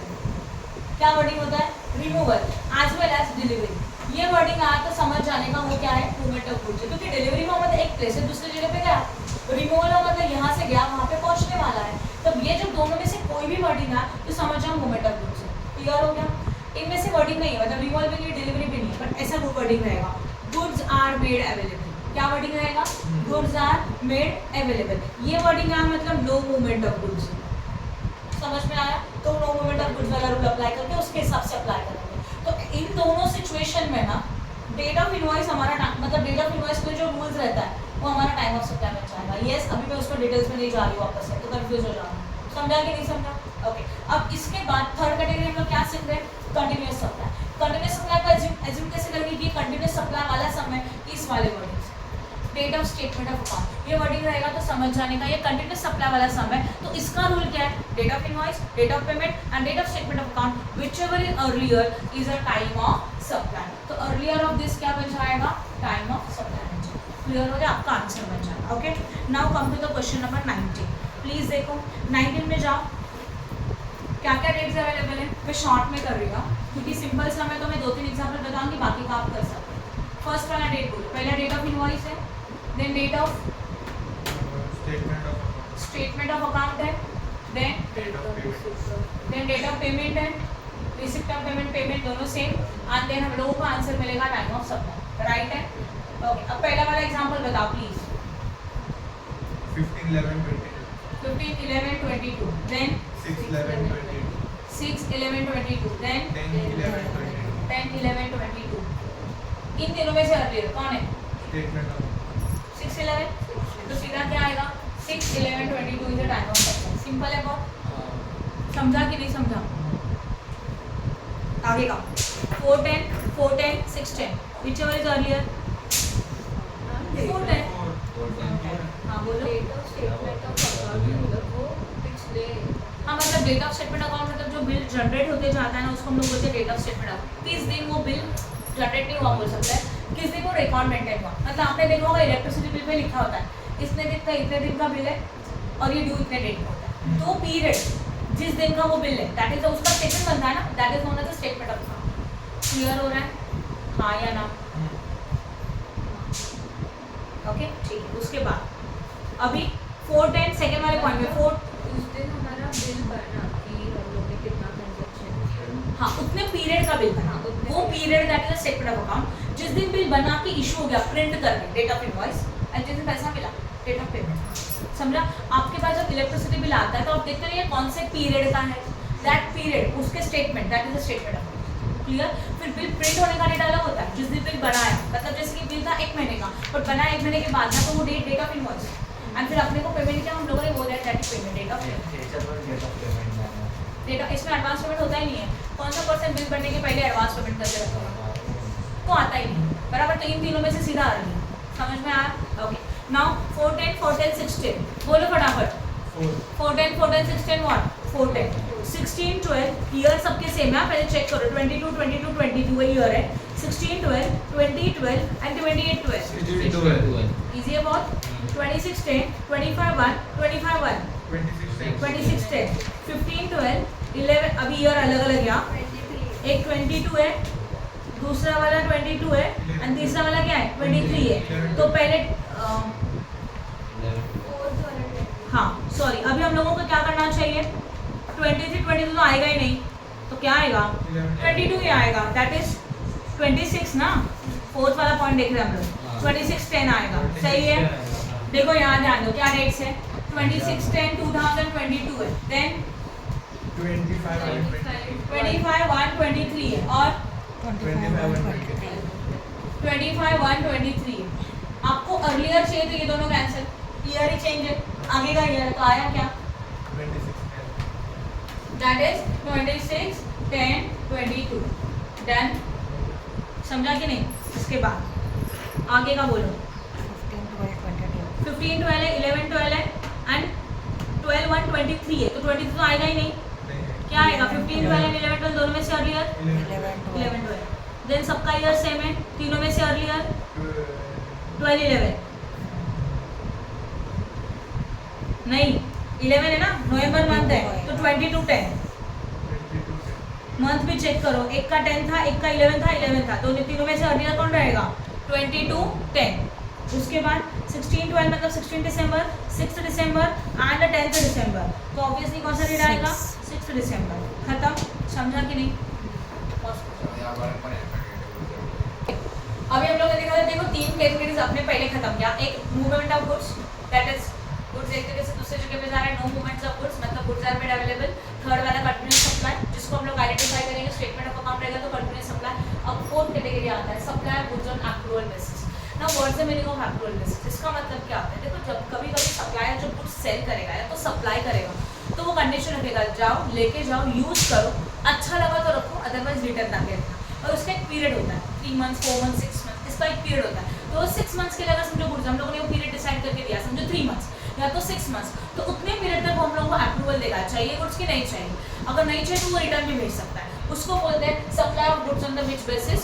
क्या वर्डिंग होता है? Removal as well as delivery. ये वर्डिंग आया तो समझ जाने का वो क्या है, मूवमेंट ऑफ गुड्स। क्योंकि डिलीवरी का मतलब एक प्लेस से दूसरी जगह पे गया, रिमूवल का मतलब यहाँ से गया वहाँ पे पहुँचने वाला है। तब ये जब दोनों में से कोई भी वर्डिंग आए तो समझ जाओ मूवमेंट ऑफ गुड्स है। क्लियर हो गया? इनमें से वर्डिंग नहीं है, मतलब रिमूवल भी नहीं, डिलीवरी भी नहीं है, बट ऐसा वो वर्डिंग रहेगा, गुड्स आर मेड अवेलेबल। क्या वर्डिंग रहेगा? Goods are made available. ये वर्डिंग आया मतलब नो मूवमेंट ऑफ गुड्स। समझ में आया? तो नो मूवमेंट ऑफ गुड्स वाला रूल अप्लाई करके उसके हिसाब से अप्लाई करेंगे। तो इन दोनों सिचुएशन में ना डेट ऑफ इनवॉइस हमारा मतलब डेट ऑफ इनवॉइस में जो रूल्स रहता है वो हमारा टाइम ऑफ सप्लाई बन जाएगा। यस, अभी मैं उसको डिटेल्स में नहीं जा रही हूँ वापस से, तो कंफ्यूज हो जाऊंगा। समझा कि नहीं समझा? ओके। अब इसके बाद थर्ड कैटेगरी हम लोग क्या सीख रहे हैं, कंटिन्यूअस सप्लाई। कंटिन्यूअस सप्लाई का एज्यूम कैसे करेंगे कि कंटिन्यूअस सप्लाई वाला समय इस वाले wording date of statement of account, ये वर्डिंग रहेगा तो समझ जाने का ये कंटिन्यूअस सप्लाई वाला समय। तो इसका रूल क्या है, date of invoice, date of payment and date of statement of account whichever is earlier is a time of supply. तो अर्लियर ऑफ दिस क्या बन जाएगा, टाइम ऑफ सप्लाई बन जाएगा। क्लियर हो गया? आपका आंसर बन जाएगा। Okay, now come to the question number 19। Please देखो 19 में जाओ, क्या क्या डेट्स अवेलेबल है। मैं शॉर्ट में कर रही हूँ क्योंकि सिंपल समय तो मैं 2-3 एग्जाम्पल बताऊंगी, बाकी का आप कर सकते हैं। फर्स्ट वाला डेट बोलो, पहला डेट ऑफ इनवॉइस है, then date of statement of account है, देन डेट ऑफ पेमेंट है, रिसिप्ट ऑफ पेमेंट, पेमेंट दोनों सेम, एंड देन हम लोगों को आंसर मिलेगा टाइम ऑफ सप्लाई। राइट है? ओके, अब पहला वाला एग्जांपल बताओ प्लीज। 15/11/22, then 6/11/22, then 10/11/22। इन तीनों में से अर्लियर कौन है? 6/11। तो सीधा क्या आएगा, 6/11/22 is the time of supply. Simple है बहुत। समझा कि नहीं समझा? आगे का 4/10, 4/10, 6/10, व्हिचएवर इज अर्लियर। 4/10। हाँ बोलो। Date of statement of account वो पिछले, हाँ मतलब डेट ऑफ स्टेटमेंट अकाउंट मतलब जो बिल जनरेट होते जाता है ना उसको हम लोग बोलते हैं डेट ऑफ स्टेटमेंट अकाउंट। किस दिन वो बिल जनरेट नहीं हुआ बोल सकते हैं, किस दिन वो रिकॉर्ड मेंटेन हुआ। मतलब आपने देखा होगा इलेक्ट्रिसिटी बिल पे लिखा होता है इतने दिन का इतने दिन का बिल है और ये ड्यू इतने डेट का होता है। तो पीरियड जिस दिन का वो बिल है दैट इज उसका स्टेटमेंट बनता है ना, that is known as the statement of account. Clear हो रहा है? हाँ या ना? ओके ठीक है। उसके बाद अभी 4/10 सेकेंड वाले पॉइंट में 4 उस दिन हमारा बिल बना कि हम लोग ने कितना ट्रांजेक्शन, हाँ उतने पीरियड का बिल बना, वो period that is statement of account. जिस दिन बिल बना के इशू हो गया प्रिंट करके, डेट ऑफ इनवॉइस, एंड जिस दिन पैसा मिला, डेट ऑफ पेमेंट। समझा? आपके पास जब इलेक्ट्रिसिटी बिल आता है तो आप देखते रहिए कौन से पीरियड का है, दैट पीरियड उसके statement, that is the statement of account. Clear? फिर बिल प्रिंट होने का डेट अलग होता है, जिस दिन बिल बनाया, मतलब जैसे कि बिल था 1 महीने का बट बना 1 महीने के बाद ना, तो वो डेट ऑफ इनवॉइस। एंड फिर अपने को पेमेंट किया हम लोगों ने, वो that payment, date of data. इसमें एडवांस पेमेंट होता ही नहीं है। कौन सा पर्सन बिल बनने के पहले एडवांस पेमेंट करके रखा तो आता ही नहीं, बराबर। तो इन तीनों में से सीधा आ रही है। समझ में आया? ओके, नाउ 4/10, 4/10, 6/10 बोलो फटाफट। 4/10, 4/10, 6/10 व्हाट? 4/10, 16, 12 ईयर सबके सेम है, पहले चेक करो। 22, 22, 22 ईयर है, 16, 12, 20, 12 एंड 28, 12। इजी है बहुत। 26, 10, 25, 1, 25, 1, 26, 10, 15, 12, 11। अभी ईयर अलग अलग यहाँ, एक 22 है, दूसरा वाला 22 है एंड तीसरा वाला क्या है 23 है। तो पहले हाँ सॉरी, अभी हम लोगों को क्या करना चाहिए, 23, 22 तो आएगा ही नहीं, तो क्या आएगा 22 ही आएगा, दैट इज 26 ना। फोर्थ वाला पॉइंट देख रहे हैं हम लोग। 26/10 आएगा, सही है। देखो यहाँ ध्यान दो, क्या डेट्स है, 26/10/2022 है, देन 25/1/23 है, और 25/1/23 है। आपको अर्लियर चाहिए तो ये दोनों कैंसिल, ईयर ही चेंज है, आगे का ईयर तो आया क्या, दैट इज 26/10/22, डन। समझा कि नहीं? इसके बाद आगे का बोलो, 15 12 है, 11 12 है, एंड 12 1 23 है, तो 23 तो आएगा ही नहीं, क्या आएगा, 15 12 एंड 11 12 दोनों में से अर्लियर 11 12, देन सबका ईयर सेम है, तीनों में से अर्लियर 12 11, नहीं 11 है ना, नवंबर मंथ है तो 22/10, मंथ भी चेक करो, एक का 10 था, एक का 11 था, 11 था, तो तीनों में से अर्लियर कौन रहेगा, 22/10। उसके बाद 16/12 मतलब 16 दिसंबर, 6 दिसंबर एंड 10 दिसंबर, तो ऑब्वियसली कौन सा डेट आएगा, 6 दिसंबर। खत्म, समझा कि नहीं? अभी हम लोग ने देखा था, देखो 3 कैटेगरीज आपने पहले खत्म किया, एक movement of goods, that is goods एक जगह से दूसरे जगह पे जा रहा है, नो मूवमेंट्स ऑफ गुड्स मतलब goods are made available. Third वाला कंटिन्यूअस सप्लाई, जिसको हम लोग आइडेंटिफाई करेंगे, स्टेटमेंट ऑफ अकाउंट रहेगा तो कंटिन्यूअस सप्लाई। अब फोर्थ कैटेगरी आता है supply of goods on accrual basis. Now what is the meaning of accrual basis? इसका मतलब क्या होता है, देखो जब कभी कभी सप्लायर जो गुड्स सेल करेगा या तो सप्लाई करेगा तो वो कंडीशन रखेगा, जाओ लेके जाओ, यूज करो, अच्छा लगा तो रखो, अदरवाइज रिटर्न ना देना। और उसका एक पीरियड होता है, 3 मंथ्स 4 मंथ्स 6 मंथ्स, इसका एक पीरियड होता है। तो 6 मंथ्स के लिए अगर समझो गुड्स हम लोगों ने वो पीरियड डिसाइड करके दिया, समझो 3 मंथ्स या तो 6 मंथ्स, तो उतने पीरियड तक वो हम लोगों को अप्रूवल देगा, चाहिए गुड्स की नहीं चाहिए। अगर नहीं चाहिए तो वो रिटर्न भी भेज सकता है, उसको बोलते हैं supply of goods on the which basis,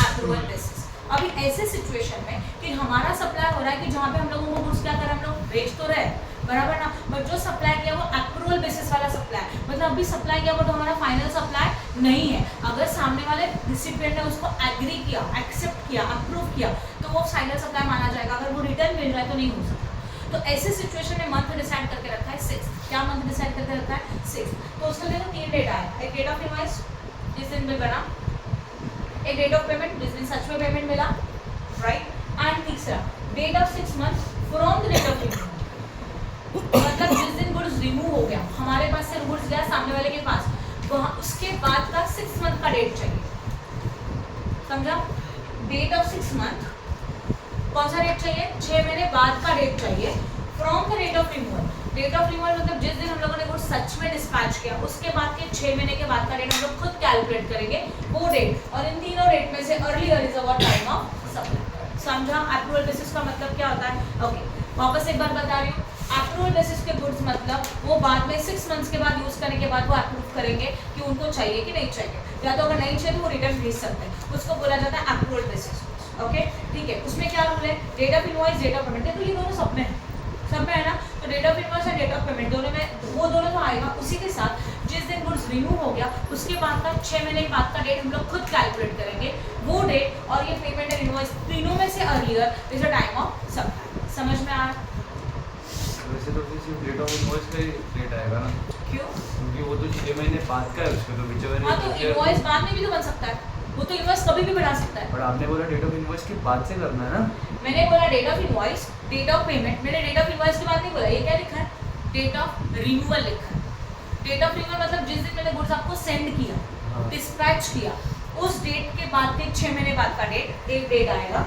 approval basis. अभी ऐसे सिचुएशन में कि हमारा सप्लाई हो रहा है कि जहाँ पे हम लोगों को गुड्स क्या कर हम लोग बेच तो रहे, बराबर ना, बट जो सप्लाई किया वो अप्रूवल बेसिस वाला सप्लाई, मतलब अभी सप्लाई किया वो तो हमारा फाइनल सप्लाई नहीं है। अगर सामने वाले रिसिपिएंट ने उसको एग्री किया, एक्सेप्ट किया, अप्रूव किया तो वो फाइनल सप्लाई माना जाएगा, अगर वो रिटर्न मिल रहा है तो नहीं हो सकता। तो ऐसे सिचुएशन में मंथ डिसाइड करके रखा है 6, क्या मंथ डिसाइड करके रखा है 6। तो उसके लिए 3 डेट आया, एक डेट ऑफ इनवॉइस जिस दिन बिल बना, एक डेट ऑफ पेमेंट जिस दिन सच में पेमेंट मिला, राइट, एंड तीसरा date of 6 month from the date of removal, मतलब जिस दिन गुड्स रिमूव हो गया, हमारे पास से गुड्स गया सामने वाले के पास, वहाँ उसके बाद का 6 मंथ का डेट चाहिए, समझा? डेट ऑफ 6 मंथ, कौन सा डेट चाहिए, 6 महीने बाद का डेट चाहिए, from the date of removal. Date of removal मतलब जिस दिन हम लोगों ने गुड्स सच में डिस्पैच किया, उसके बाद के 6 महीने के बाद का डेट हम लोग खुद कैलकुलेट करेंगे वो डेट, और इन तीनों डेट में से earlier is our time of supply. समझा? अप्रूवल बेसिस का मतलब क्या होता है? ओके, वापस एक बार बता रही हूँ, अप्रूवल बेसिस के गुड्स मतलब वो बाद में 6 मंथ्स के बाद यूज करने के बाद वो अप्रूव करेंगे कि उनको चाहिए कि नहीं चाहिए, या तो अगर नहीं चाहिए तो वो रिटर्न भेज सकते हैं, उसको बोला जाता है अप्रूवल बेसिस। ओके, ठीक है, उसमें क्या रूल है, date of invoice, date of payment, तो ये दोनों सब में है, सब में है ना, तो डेट ऑफ इनवॉइस और डेट ऑफ पेमेंट दोनों में वो दोनों तो आएगा, उसी के साथ जिस दिन गुड्स रिमूव हो गया उसके बाद का 6 महीने के बाद का डेट हम लोग खुद कैलकुलेट करेंगे, वो डेट और ये पेमेंट एंड इनवॉइस तीनों में से earlier is a time of supply. समझ में आ रहा? वैसे तो फिर सिर्फ डेट ऑफ इनवॉइस का ही डेट आएगा ना, क्यों? क्योंकि वो तो 6 महीने बाद का है, उसमें तो whichever हाँ, तो इनवॉइस बाद में भी तो बन सकता है, वो तो इनवॉइस कभी भी बना सकता है। पर आपने बोला डेट ऑफ इनवॉइस के बाद से करना है ना, मैंने बोला date of invoice, date of payment, मैंने डेट ऑफ इनवॉइस के बाद नहीं बोला, ये क्या लिखा है, डेट ऑफ रिमूवल लिखा है। डेट ऑफ रिमूवल मतलब जिस दिन मैंने गुड्स आपको सेंड किया, हाँ। डिस्पैच किया, उस डेट के बाद के 6 महीने बाद का डेट, एक डेट आएगा,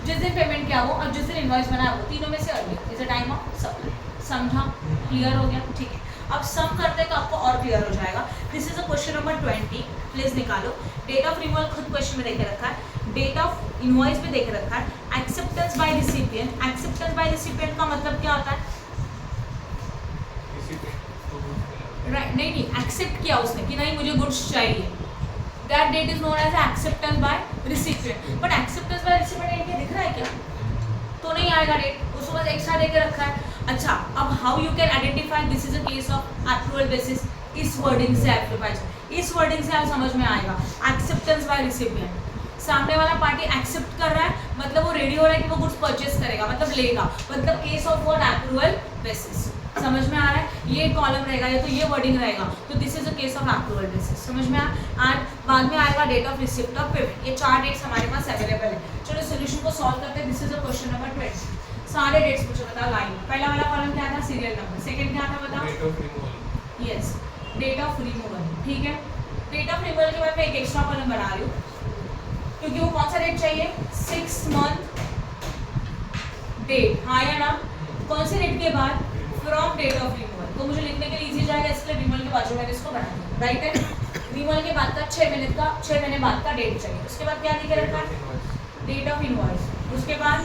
जिस दिन पेमेंट किया वो और जिस दिन इनवॉइस बना वो, तीनों में से earlier is a time of supply. समझा? क्लियर हो गया? ठीक है, अब सम करते हैं तो आपको और क्लियर हो जाएगा। This is a question number 20, please निकालो। डेट ऑफ रिमूवल खुद क्वेश्चन में देके रखा है, डेट ऑफ इनवॉइस में देके रखा है, acceptance by recipient, acceptance by recipient का मतलब क्या होता है, राइट, नहीं एक्सेप्ट किया उसने कि नहीं मुझे गुड्स चाहिए, that date is known as acceptance by recipient. But acceptance by recipient ये दिख रहा है क्या, तो नहीं आएगा डेट, उसको बस एक्स्ट्रा देके रखा है। अच्छा, अब how you can identify this is a case of approval basis, इस वर्डिंग से इस वर्डिंग से आप समझ में आएगा, एक्सेप्टेंस बाय रिसिपिएंट, सामने वाला पार्टी एक्सेप्ट कर रहा है मतलब वो रेडी हो रहा है कि वो गुड्स परचेस करेगा, मतलब लेगा, मतलब case of what, approval basis. समझ में आ रहा है? ये कॉलम रहेगा या तो ये वर्डिंग रहेगा, तो this is a case of approval basis. समझ में एंड बाद में आएगा date of receipt of payment. ये 4 डेट्स हमारे पास अवेलेबल है। चलो सोल्यूशन को सॉल्व करते हैं. This is a question number 20. सारे डेट्स पूछो, बता लाइन. पहला वाला कॉलम क्या था? Serial number. सेकंड क्या था बता? Rate of removal. Yes, date of removal. ठीक है, डेट ऑफ रिमूवल के बाद मैं एक एक्स्ट्रा कॉलम बना रही हूँ क्योंकि वो कौन सा डेट चाहिए? 6 मंथ डेट. हाँ या ना? कौन से डेट के बाद? From date of removal. तो मुझे लिखने के लिए इजी जाएगा, इसलिए रिमूवल के बाजू मैंने इसको बना दिया. राइट है? रिमूवल के बाद का 6 महीने बाद का डेट चाहिए. उसके बाद क्या लिखे रखा है? Date of invoice. उसके बाद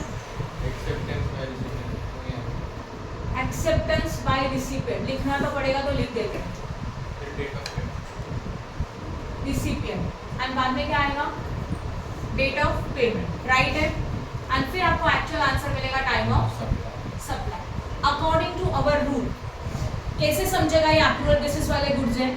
Acceptance by recipient. Acceptance by recipient. लिखना तो पड़ेगा तो लिख देते हैं. Then date of payment. Recipient. And बाद में क्या आएगा? Date of payment. राइट है? एंड फिर आपको एक्चुअल आंसर मिलेगा time of supply. According to our rule. कैसे समझेगा ये एक्यूरेट बेसिस वाले गुड्स है?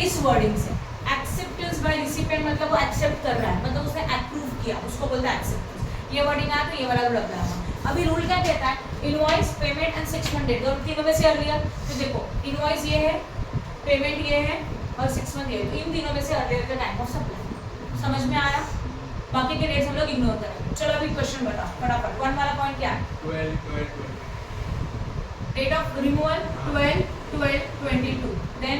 इस वर्डिंग से. एक्सेप्टेंस बाय रिसिपिएंट मतलब वो एक्सेप्ट कर रहा है, मतलब उसने अप्रूव किया, उसको बोलते हैं एक्सेप्टेंस. ये वर्डिंग आया तो ये वाला लग रहा है. अभी रूल क्या कहता है? Invoice, payment and 6 month date. और तीनों में से अर्लियर. तो देखो इनवॉइस ये है, पेमेंट ये है और 6 मंथ ये है. तो इन तीनों में से अर्लियर का टाइम ऑफ सप्लाई. समझ में आया? बाकी के डेट्स हम लोग इग्नोर करें. चलो अभी क्वेश्चन बताओ फटाफट. 1 वाला पॉइंट क्या है? 12. Date of removal 12, 12, 22. देन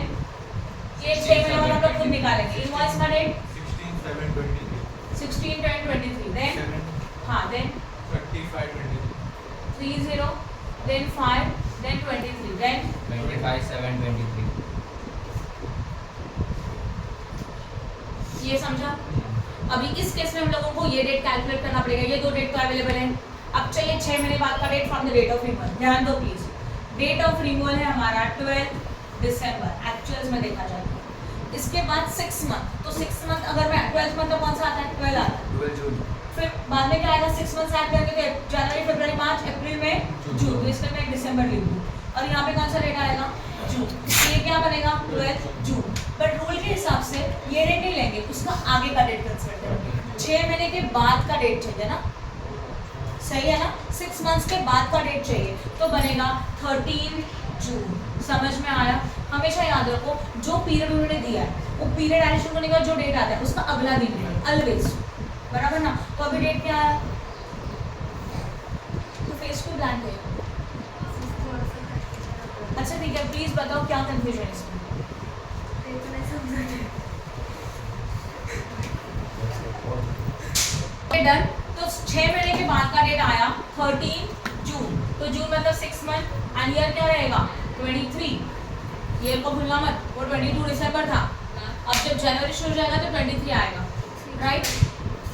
ये 6 महीने वाला हम लोग खुद निकालेंगे. इनवॉइस का डेट 16, 7, 23. 16, 10, 23. देन 7, हाँ, देन 35, 23. 30, then 5, then 23. देन 25 7 23. ये समझा? अभी इस केस में हम लोगों को ये डेट कैलकुलेट करना पड़ेगा. ये दो डेट तो अवेलेबल है. अब चाहिए 6 महीने बाद का date from the date of removal. ध्यान दो प्लीज. डेट ऑफ रिमूवल है हमारा 12 दिसंबर एक्चुअल्स में देखा जाए. इसके बाद 6 मंथ. तो 6 मंथ अगर मैं 12 मंथ तो कौन सा आता है? 12 आता है. 12 June. फिर बाद में क्या आएगा? 6 मंथ ऐड करके तो जनवरी, फरवरी, मार्च, अप्रैल, मई, जून. तो इसमें मैं दिसंबर लिख दूँ. और यहाँ पे कौन सा डेट आएगा? जून. ये क्या बनेगा? 12 जून. बट रूल के हिसाब से ये डेट नहीं लेंगे, उसका आगे का डेट कंसीडर करेंगे. 6 महीने के बाद का डेट चाहिए ना? सही है ना? 6 मंथ्स के बाद का डेट चाहिए तो बनेगा 13 जून. समझ में आया? हमेशा याद रखो जो पीरियड उन्होंने दिया है वो पीरियड एडिशन करने का जो डेट आता है उसका अगला दिन है ऑलवेज. बराबर ना? तो अभी डेट क्या है? तो फेस को ब्लैंक है. अच्छा ठीक है, प्लीज बताओ क्या कंफ्यूजन है इसमें? डन. तो 6 महीने के बाद का डेट आया 13 जून. तो जून मतलब 6 मंथ एंड ईयर क्या रहेगा? 23. ईयर को भूलना मत, वो 22 दिसंबर था. अब जब जनवरी शुरू हो जाएगा तो 23 आएगा. राइट?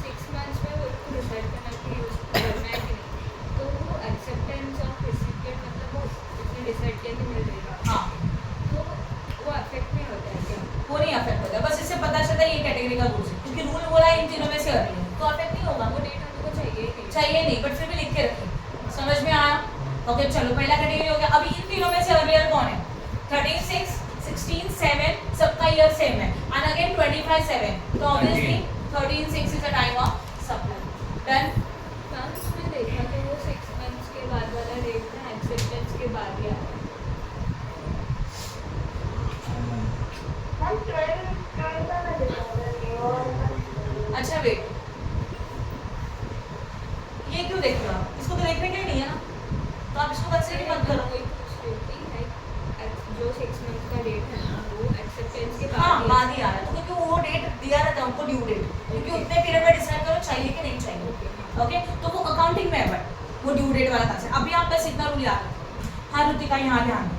6 months में वो डिसाइड करना कि करना है कि नहीं. तो वो एक्सेप्टेंस ऑफ रिसिपिएंट मतलब वो उसने डिसाइड किया कि मिल जाएगा. हाँ, तो वो अफेक्ट नहीं होता है क्या? वो नहीं अफेक्ट होता. बस इससे पता चलता है ये कैटेगरी का रूल है क्योंकि रूल बोला है इन तीनों में से अर्ली है तो अफेक्ट नहीं होगा. वो डेट हमको चाहिए ही नहीं. चाहिए नहीं बट फिर भी लिख के रखें. समझ में आया? ओके चलो पहला कैटेगरी हो गया. अभी इन तीनों में से अर्लियर कौन है? 13 6, 16 7, सबका ईयर सेम है. And again 25 7. तो obviously 13 6 is the time of supply. Done. Ma'am उसमें देखा कि वो 6 months के बाद वाला डेट था एक्सेप्टेंस के बाद ही आया. अच्छा वेट, ये क्यों देख रहे हो आप? इसको तो देखने के लिए नहीं है ना, तो आप इसको कंसीडर मत करो. कोई पूछ रही थी जो 6 months का डेट है ना वो एक्सेप्टेंस के हाँ बाद बाद ही आ रहा है तो क्योंकि वो डेट दिया रहता है उनको ड्यू डेट, क्योंकि उतने पीरियड में डिसाइड करो चाहिए कि नहीं चाहिए. ओके तो वो अकाउंटिंग में है बट वो ड्यू डेट वाला था. अभी आप बस इतना रूल याद रखो. हाँ रुतिका यहाँ ध्यान दो.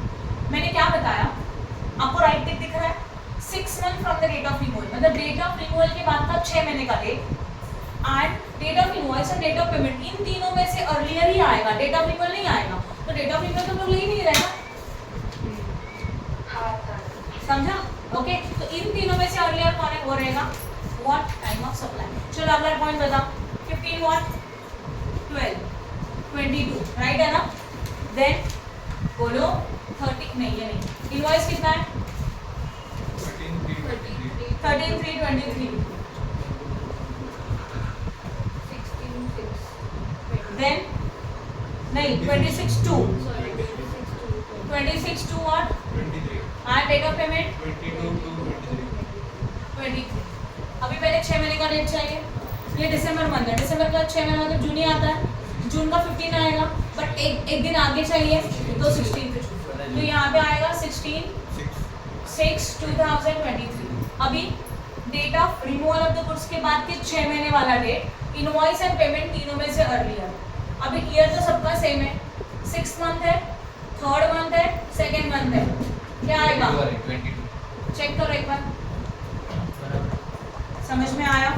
मैंने क्या बताया आपको? राइट टिक दिख रहा है? 6 month from the date of removal मतलब डेट ऑफ रिमूवल के बाद का 6 महीने का date and date of invoice and date of payment. इन तीनों में से अर्लियर ही आएगा, डेट ऑफ रिमूवल नहीं आएगा. तो डेट ऑफ रिमूवल तो लोग ले ही नहीं रहे ना. समझा? ओके तो इन तीनों में से अर्लियर कौन है? वो रहेगा व्हाट? Time of supply. चलो अगला पॉइंट बताओ. 15 व्हाट? 12 22. राइट है ना? देन बोलो 30 नहीं ये नहीं. इनवॉइस कितना है? 13 3 23. 16 6. देन नहीं 26 2. Sorry, 26 2 what? 23. हाँ डेट ऑफ पेमेंट 22 to 23. 23. अभी पहले 6 महीने का डेट चाहिए. ये दिसंबर मंथ है, दिसंबर का 6 महीना मतलब जून ही आता है, जून का 15 आएगा, बट एक दिन आगे चाहिए तो 16 जून, तो यहाँ पे आएगा 16/6/2023। अभी date of removal of the goods के बाद के 6 महीने वाला डेट, इनवॉइस एंड पेमेंट तीनों में से अर्लियर। अभी ईयर तो सबका सेम है, 6 मंथ है, 3rd मंथ है, 2nd मंथ है, क्या आएगा 22 चेक करो एक बार, समझ में आया?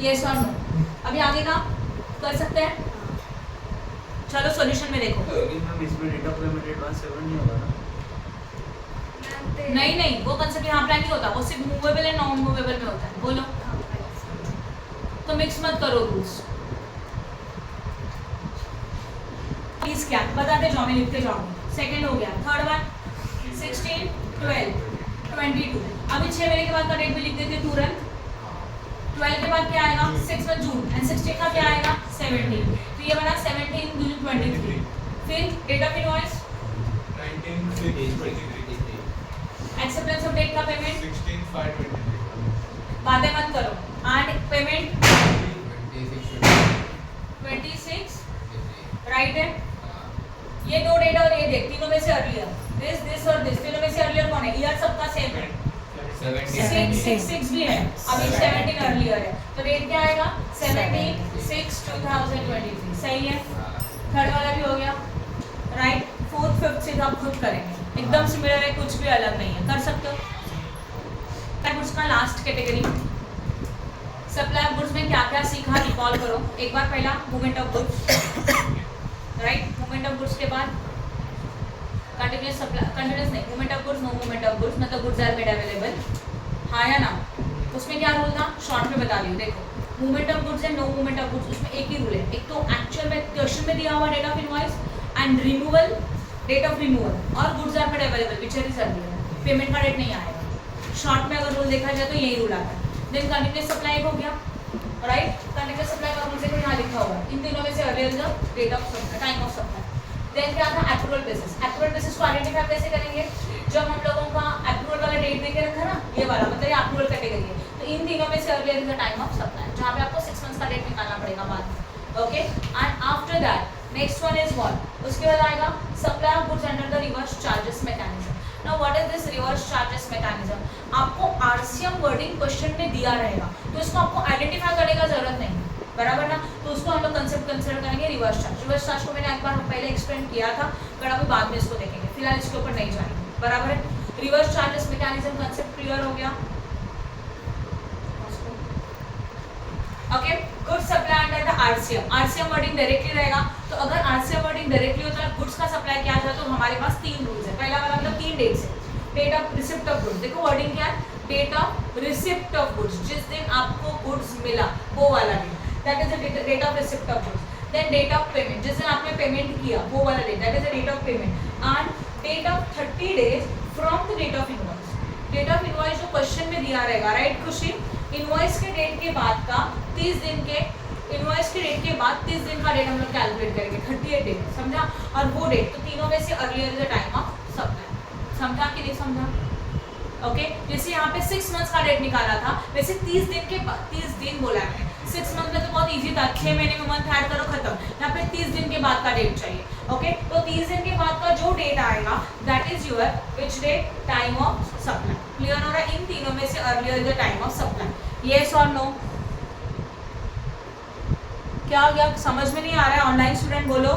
यस और नो? अभी आगे का कर सकते हैं? चलो सॉल्यूशन में देखो। लेकिन मैम इसमें date of payment advance payment नहीं होगा ना? नहीं वो कंसेप्ट यहाँ अप्लाई नहीं होता, वो सिर्फ मूवेबल एंड नॉन मूवेबल में होता है। बोलो तो मिक्स मत करो रूल्स प्लीज। क्या बताते जाओ, मैं लिखते जाऊंगी। सेकंड हो गया, थर्ड वन 16, 12, 22। अभी 6 महीने के बाद का डेट भी लिख देते तुरंत। 12 के बाद क्या आएगा 6 में जून, एंड 16 का क्या आएगा 17, तो ये बना 17 जून 23। फिर date of invoice, 19/6/23 acceptance of date का पेमेंट, 16/5/23 बातें मत करो, एंड पेमेंट 26 राइट है। ये दो डेट और ये डेट तीनों में से अर्लियर, दिस और दिस तीनों में से अर्लियर कौन है? ईयर सबका सेम है, 6 भी है, अभी 17 अर्लियर है, तो डेट क्या आएगा 17/6/2023। सही है, थर्ड वाला भी हो गया राइट। 4th 5th 6 आप खुद करेंगे, एकदम सिमिलर है, कुछ भी अलग नहीं है, कर सकते हो। गुड्स का लास्ट कैटेगरी, सप्लाई गुड्स में क्या क्या सीखा रिकॉल करो एक बार। पहला movement of goods right, movement of goods के बाद कंटिन्यूस सप्लाई, कंटिन्यूस नहीं, movement of goods, no movement of goods, मतलब गुड्स आर मेड अवेलेबल, हाँ या ना? उसमें क्या रूल था, शॉर्ट में बता रही हूँ। देखो movement of goods and no movement of goods, उसमें एक ही रूल है, एक तो एक्चुअल में क्वेश्चन में दिया हुआ date of invoice and removal, date of removal, और goods are made available which is earlier, payment का डेट नहीं आएगा। शॉर्ट में अगर रूल देखा जाए तो यही रूल आता है। देन कंटिन्यूस सप्लाई हो गया राइट, कंटिन्यूस सप्लाई का रूल देखो यहाँ लिखा हुआ है, इन तीनों में से earlier the date of supply, time of supply. Then क्या था एक्रूअल बेसिस, एक्रूअल बेसिस को आइडेंटिफाई कैसे करेंगे? जब हम लोगों का एक्रूअल वाला डेट देके रखा ना, ये वाला मतलब ये एक्रूअल कैटेगरी है, तो इन तीनों में से earlier the time of supply, जहाँ पे आपको 6 मंथ्स का डेट निकालना पड़ेगा बाद में। Okay, and after that next one is what, उसके बाद आएगा supply of goods under the reverse charges mechanism. Now what is this reverse charges mechanism? आपको आरसीएम वर्डिंग क्वेश्चन में दिया रहेगा, तो इसको आपको आइडेंटिफाई करने का जरूरत नहीं, बराबर ना? तो उसको हम लोग कंसेप्ट कंसिडर करेंगे रिवर्स चार्ज। रिवर्स चार्ज को मैंने एक बार पहले एक्सप्लेन किया था, पर अभी बाद में इसको देखेंगे, फिलहाल इसके ऊपर नहीं जाएंगे, बराबर है? Reverse charges mechanism concept clear हो गया? Okay, goods supply under the RCM, RCM wording directly रहेगा, तो अगर आरसीएम वर्डिंग डायरेक्टली होता है गुड्स का सप्लाई किया जाए तो हमारे पास 3 रूल्स है। पहला वाला मतलब 3 डेट्स है, date of receipt of goods, देखो वर्डिंग क्या है, date of receipt of goods, जिस दिन आपको गुड्स मिला वो वाला date, that is the date of receipt of goods. Then date of payment, जिस दिन आपने पेमेंट किया वो वाला date, that is the date of payment, and date of 30 days from the date of invoice. Date of invoice जो question में दिया रहेगा राइट खुशी, इनवॉइस के डेट के बाद का 30 दिन के, इनवॉइस के डेट के बाद 30 दिन का डेट हम लोग कैलकुलेट करेंगे, 38 डेट, समझा? और वो डेट तो तीनों में से earlier the time of supply, समझा कि नहीं समझा? ओके, जैसे यहाँ पे 6 मंथ्स का डेट निकाला था, वैसे 30 दिन के बाद, 30 दिन बोला है, 6 मंथ में तो बहुत इजी था, 6 महीने में मंथ ऐड करो खत्म, यहाँ पे 30 दिन के बाद का डेट चाहिए। ओके, तो 30 दिन के बाद का जो डेट आएगा that is your which date, time of supply. Clear हो रहा है? इन तीनों में से earlier the time of supply, yes और नो? क्या हो गया, समझ में नहीं आ रहा है? ऑनलाइन स्टूडेंट बोलो।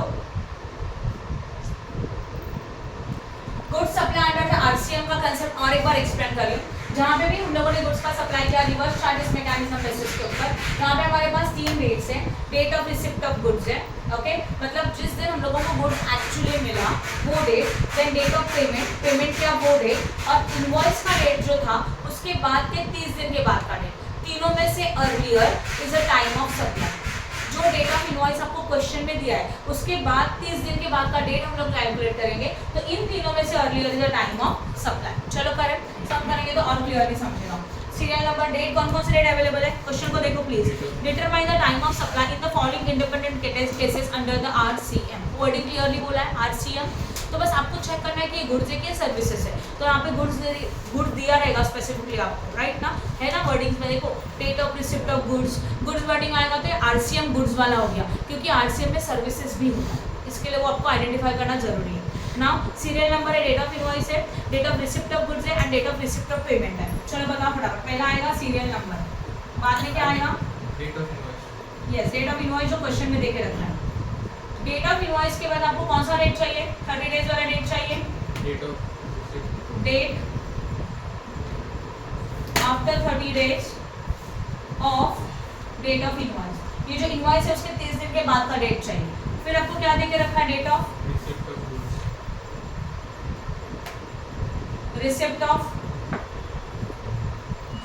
Goods supply under the RCM का कंसेप्ट और एक बार एक्सप्लेन करें, जहाँ पे भी हम लोगों ने गुड्स का सप्लाई किया रिवर्स चार्जेस मैकेनिज्म बेसिस के ऊपर, यहाँ पे हमारे पास 3 डेट्स हैं, date of receipt of goods है, ओके, मतलब जिस दिन हम लोगों को गुड्स एक्चुअली मिला वो date, then date of payment, payment किया वो डेट, और इनवॉइस का डेट जो था उसके बाद के 30 दिन के बाद का डेट, तीनों में से earlier is the time of supply. जो डेट ऑफ इनवॉइस आपको क्वेश्चन में दिया है उसके बाद 30 दिन के बाद का डेट हम लोग कैलकुलेट करेंगे, तो इन तीनों में से earlier is the time of supply. चलो करें, सम करेंगे तो और क्लियरली समझेगा। सीरियल नंबर, डेट, कौन कौन से डेट अवेलेबल है, क्वेश्चन को देखो please. Determine the time of supply in the following independent cases under the RCM, wording clearly बोला है आरसीएम। तो बस आपको चेक करना है कि ये गुड्स है कि सर्विसेज है। तो यहाँ पे गुड्स दिया रहेगा स्पेसिफिकली आपको, राइट ना, है ना वर्डिंग्स में। देखो date of receipt of goods, goods wording आएगा तो आरसीएम गुड्स वाला हो गया, क्योंकि आरसीएम में सर्विसेज भी होता है, इसके लिए वो आपको आइडेंटिफाई करना जरूरी है। नाउ सीरियल नंबर है, डेट ऑफ इनवॉइस है, date of receipt of goods है and date of receipt of payment है। चलो बताओ फटाफट, पहला आएगा सीरियल नंबर, बाद में क्या आएगा, date of invoice. Yes date of invoice जो क्वेश्चन में देके रखना है। डेट ऑफ इनवॉइस के बाद आपको कौन सा डेट चाहिए, 30 डेज वाला डेट चाहिए, date of date after 30 days of date of invoice. ये जो इनवॉइस है उसके 30 दिन के बाद का डेट चाहिए। फिर आपको क्या देके रखा है, date of receipt of goods, receipt of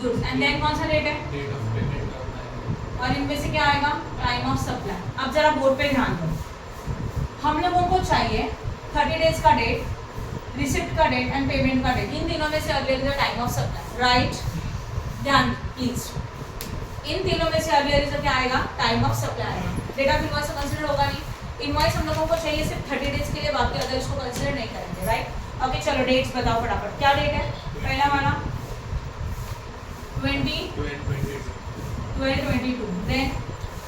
goods and then कौन सा डेट है, डेट ऑफ पेमेंट ऑफ और इनमें से क्या आएगा, टाइम ऑफ सप्लाई। अब जरा बोर्ड पे ध्यान दो, हम लोगों को चाहिए 30 डेज का डेट, रिसिप्ट का डेट एंड पेमेंट का डेट। इन तीनों में से earlier is the time of supply, right, ध्यान प्लीज। इन तीनों में से अर्लियर इज क्या आएगा, टाइम ऑफ सप्लाई आएगा। डेट ऑफ इनवॉइस कंसीडर होगा नहीं, इनवॉइस हम लोगों को चाहिए सिर्फ 30 डेज के लिए, बाकी अदर इसको कंसीडर नहीं करेंगे, राइट। ओके चलो डेट्स बताओ फटाफट, क्या डेट है, पहला वाला 20 12 22, देन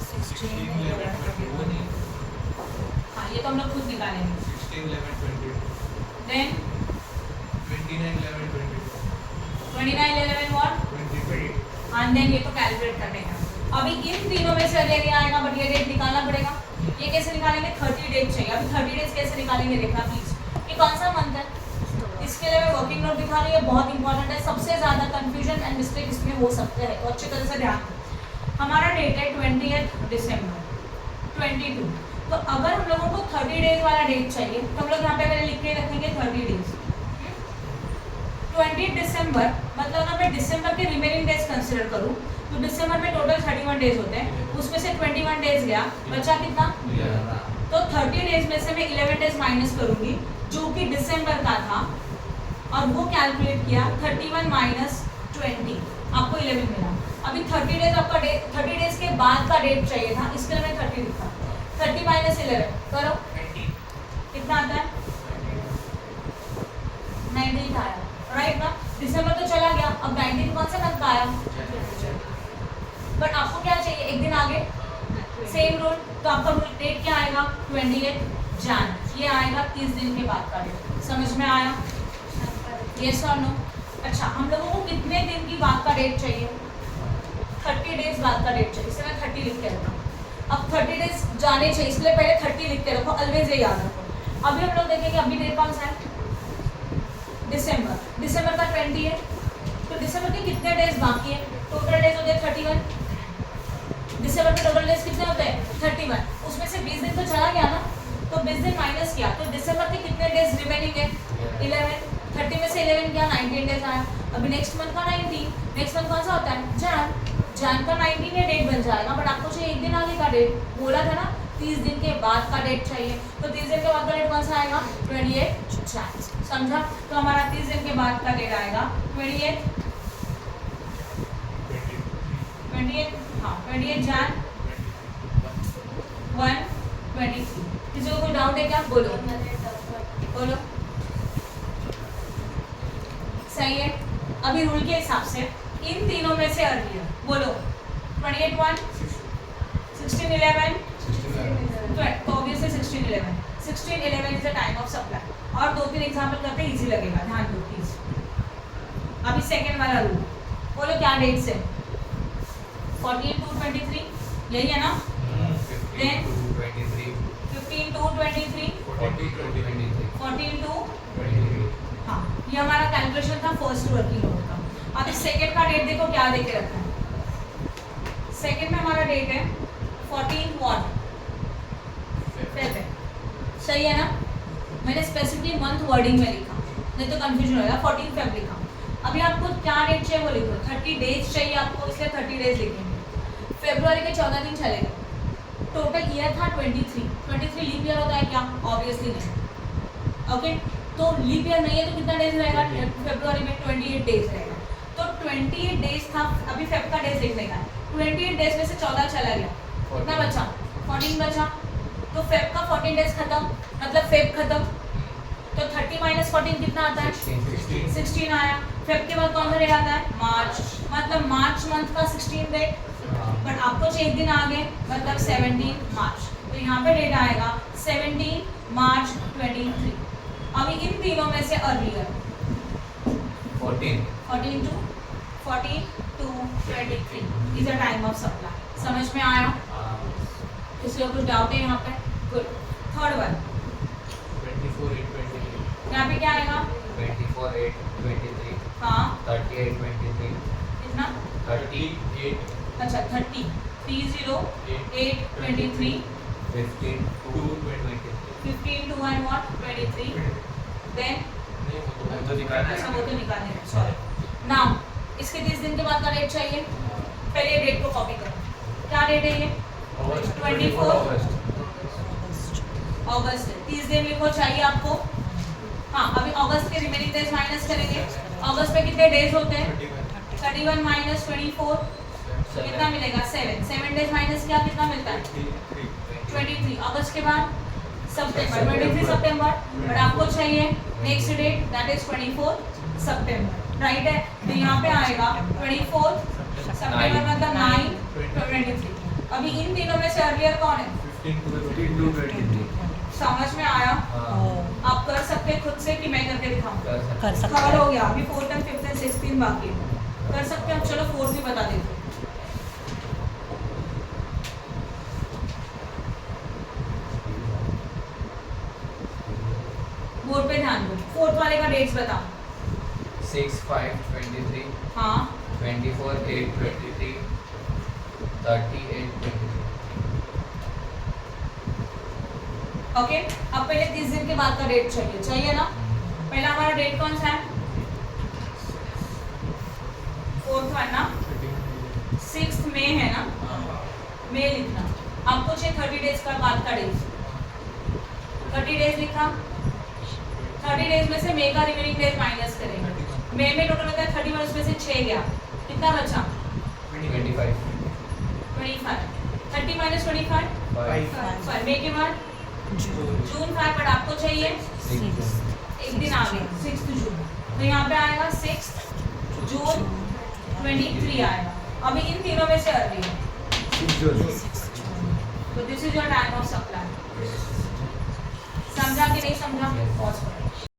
16 11 21, हाँ ये तो हम लोग खुद निकालेंगे, 16 11 22, देन 29 11 22, 29 11 व्हाट 23, एंड देन ये तो कैलकुलेट करने का। अभी इन तीनों में से अर्लियर ये आएगा, बट ये डेट निकालना पड़ेगा। ये कैसे निकालेंगे, 30 डेज चाहिए। अभी 30 डेज कैसे निकालेंगे देखना प्लीज, ये कौन सा मंथ है, इसके लिए मैं वर्किंग नोट दिखा रही हूँ, बहुत इंपॉर्टेंट है। सबसे ज्यादा कंफ्यूजन एंड मिस्टेक इसमें हो सकते हैं, तो अच्छी तरह से ध्यान दो। हमारा डेट है 20 दिसंबर 22, तो अगर हम लोगों को 30 डेज वाला डेट चाहिए तो हम लोग यहाँ पे पहले लिख के रखेंगे 30 डेज। 20 दिसंबर मतलब ना मैं दिसंबर के रिमेनिंग डेज कंसिडर करूँ तो दिसंबर में टोटल 31 डेज होते हैं, उसमें से 21 डेज गया, बचा कितना, तो 30 डेज में से मैं 11 डेज माइनस करूंगी जो कि दिसंबर का था, और वो कैलकुलेट किया 31 माइनस 20, आपको 11 मिला। अभी 30 डेज आपका डेट, 30 डेज के बाद का डेट चाहिए था, इसके लिए मैं 30 लिखा, 30 माइनस 11 करो, कितना आता है, 19 आया, राइट ना। दिसंबर तो चला गया, अब 19 कौन सा मंथ का आया, बट आपको क्या चाहिए, एक दिन आगे, सेम रूल, तो आपका रूल डेट क्या आएगा, 28 जन, ये आएगा 30 दिन के बाद का डेट। समझ में आया, यस और नो। अच्छा हम लोगों को कितने दिन की बाद का डेट चाहिए, 30 डेज बाद का डेट चाहिए, इसे मैं 30 लिख के रखा हूँ। अब 30 डेज जाने चाहिए, इसलिए पहले 30 लिख के रखो, ऑलवेज ये याद रखो। अभी हम लोग देखेंगे अभी डेट कौन सा है, दिसंबर, दिसंबर का 20 है, तो दिसंबर के कितने डेज बाकी है, टोटल डेज होते हैं 31, दिसंबर में टोटल डेज कितने होते हैं 31, उसमें से 20 दिन तो चला गया ना, तो 20 दिन माइनस किया, तो दिसंबर के कितने डेज रिमेनिंग है 11, 30 में से 11 किया 19 डेज आया। अभी नेक्स्ट मंथ का 19, नेक्स्ट मंथ कौन सा होता है जैन, जैन का 19 ये डेट बन जाएगा, बट आपको चाहिए एक दिन आगे का डेट, बोला था ना 30 दिन के बाद का डेट चाहिए, तो 30 दिन के बाद का डेट कौन सा आएगा 28 जैन, समझा। तो हमारा 30 दिन के बाद का डेट आएगा 28 हाँ 28 जैन 123। किसी को कोई डाउट है क्या, बोलो बोलो, सही है। अभी रूल के हिसाब से इन तीनों में से अर्लियर बोलो, 28 1 16 11 तो obviously 16 11 is the time of supply. और 2-3 एग्जांपल करते हैं, इजी लगेगा, ध्यान दो प्लीज। अभी सेकंड वाला रूल बोलो, क्या डेट से 14 to 23 यही है ना, देन 15 to 23 14 to हाँ, ये हमारा कैलकुलेशन था फर्स्ट वर्किंग नोट का। अभी सेकंड का डेट देखो क्या देके रखा है, सेकंड में हमारा डेट है 14 व्हाट फेब, सही है ना, मैंने स्पेसिफिकली मंथ वर्डिंग में लिखा, नहीं तो कंफ्यूजन हो जाएगा, 14 फेब लिखा। अभी आपको क्या डेट चाहिए वो लिखो, 30 डेज चाहिए आपको, इसलिए 30 डेज लिखेंगे। फरवरी के 14 दिन चलेगा, टोटल ईयर था 23 लीप ईयर होता है क्या, ऑब्वियसली नहीं, ओके। तो लीप ईयर नहीं है तो कितना डेज रहेगा फरवरी में 28 डेज रहेगा, तो 28 डेज था। अभी फेब का डेज लिखने का है, 28 डेज में से 14 चला गया, कितना बचा 14 बचा, तो फेब का 14 डेज खत्म, मतलब फेब खत्म, तो 30 माइनस 14 कितना आता है? 16 16 आया। फेब के बाद कौन सा डेट आता है? मार्च। मतलब मार्च मंथ का 16 डेट, बट आपको एक दिन आगे मतलब 17 मार्च, तो यहाँ पे डेट आएगा 17 मार्च 23। अभी इन तीनों में से earlier 14 14 to 23 is the time of supply. समझ में आया? किसी को कुछ डाउट है यहाँ पे? गुड। थर्ड वन 24/8/23 यहाँ पे क्या आएगा? 24/8/23 हाँ 38/23 कितना? 38 अच्छा 30 30/8/23 15/2/23 15 2 and what 23 then तो निकालना अच्छा है। वो तो निकालने हैं, सॉरी। नाउ इसके 30 दिन के बाद का डेट चाहिए। पहले डेट को कॉपी करो। क्या डेट है ये? 24 अगस्त है। 30 दिन मेरे को चाहिए आपको। हाँ अभी अगस्त के रिमेनिंग डेज माइनस करेंगे। अगस्त में कितने डेज होते हैं? 31 माइनस 24 कितना मिलेगा? 7 डेज माइनस किया कितना मिलता है? 23। अगस्त के बाद सितंबर 23 सितंबर, बट आपको चाहिए नेक्स्ट डेट दैट इज 24 सितंबर, राइट है? तो यहाँ पे आएगा 24 सितंबर मतलब 9 23। अभी इन तीनों में से अर्लियर कौन है? 15 to 23 समझ में आया? हाँ आप कर सकते हैं खुद से कि मैं करके दिखाऊं? कर सकते थर्ड हो गया, अभी fourth and fifth and sixth दिन बाकी है। कर सकते हैं। अब चलो फोर्थ भी बता देते हैं। बोर्ड पे ध्यान दो। फोर्थ वाले का डेट्स बताओ। 6/5/23 हाँ 24/8/23 38/23 ओके। अब पहले 30 दिन के बाद का डेट चाहिए ना? पहला हमारा डेट कौन सा है? फोर्थ वन ना? 6 मई है ना? मई लिखना। आपको चाहिए 30 डेज का बाद का डेट। 30 डेज लिखा। 30 डेज में से मई का रिमेनिंग डेज माइनस करेंगे। मई में टोटल होता है 31, उसमें से 6 गया, कितना बचा? 25 25। 30 माइनस 25 5। मई के बाद जून 5, बट आपको चाहिए 6 एक दिन आगे 6 जून, तो यहाँ पे आएगा 6 जून 23 आएगा। अभी इन तीनों में से अर्ली है, 6 June तो this is your time of supply. समझा कि नहीं समझा? Yes. पॉज करो।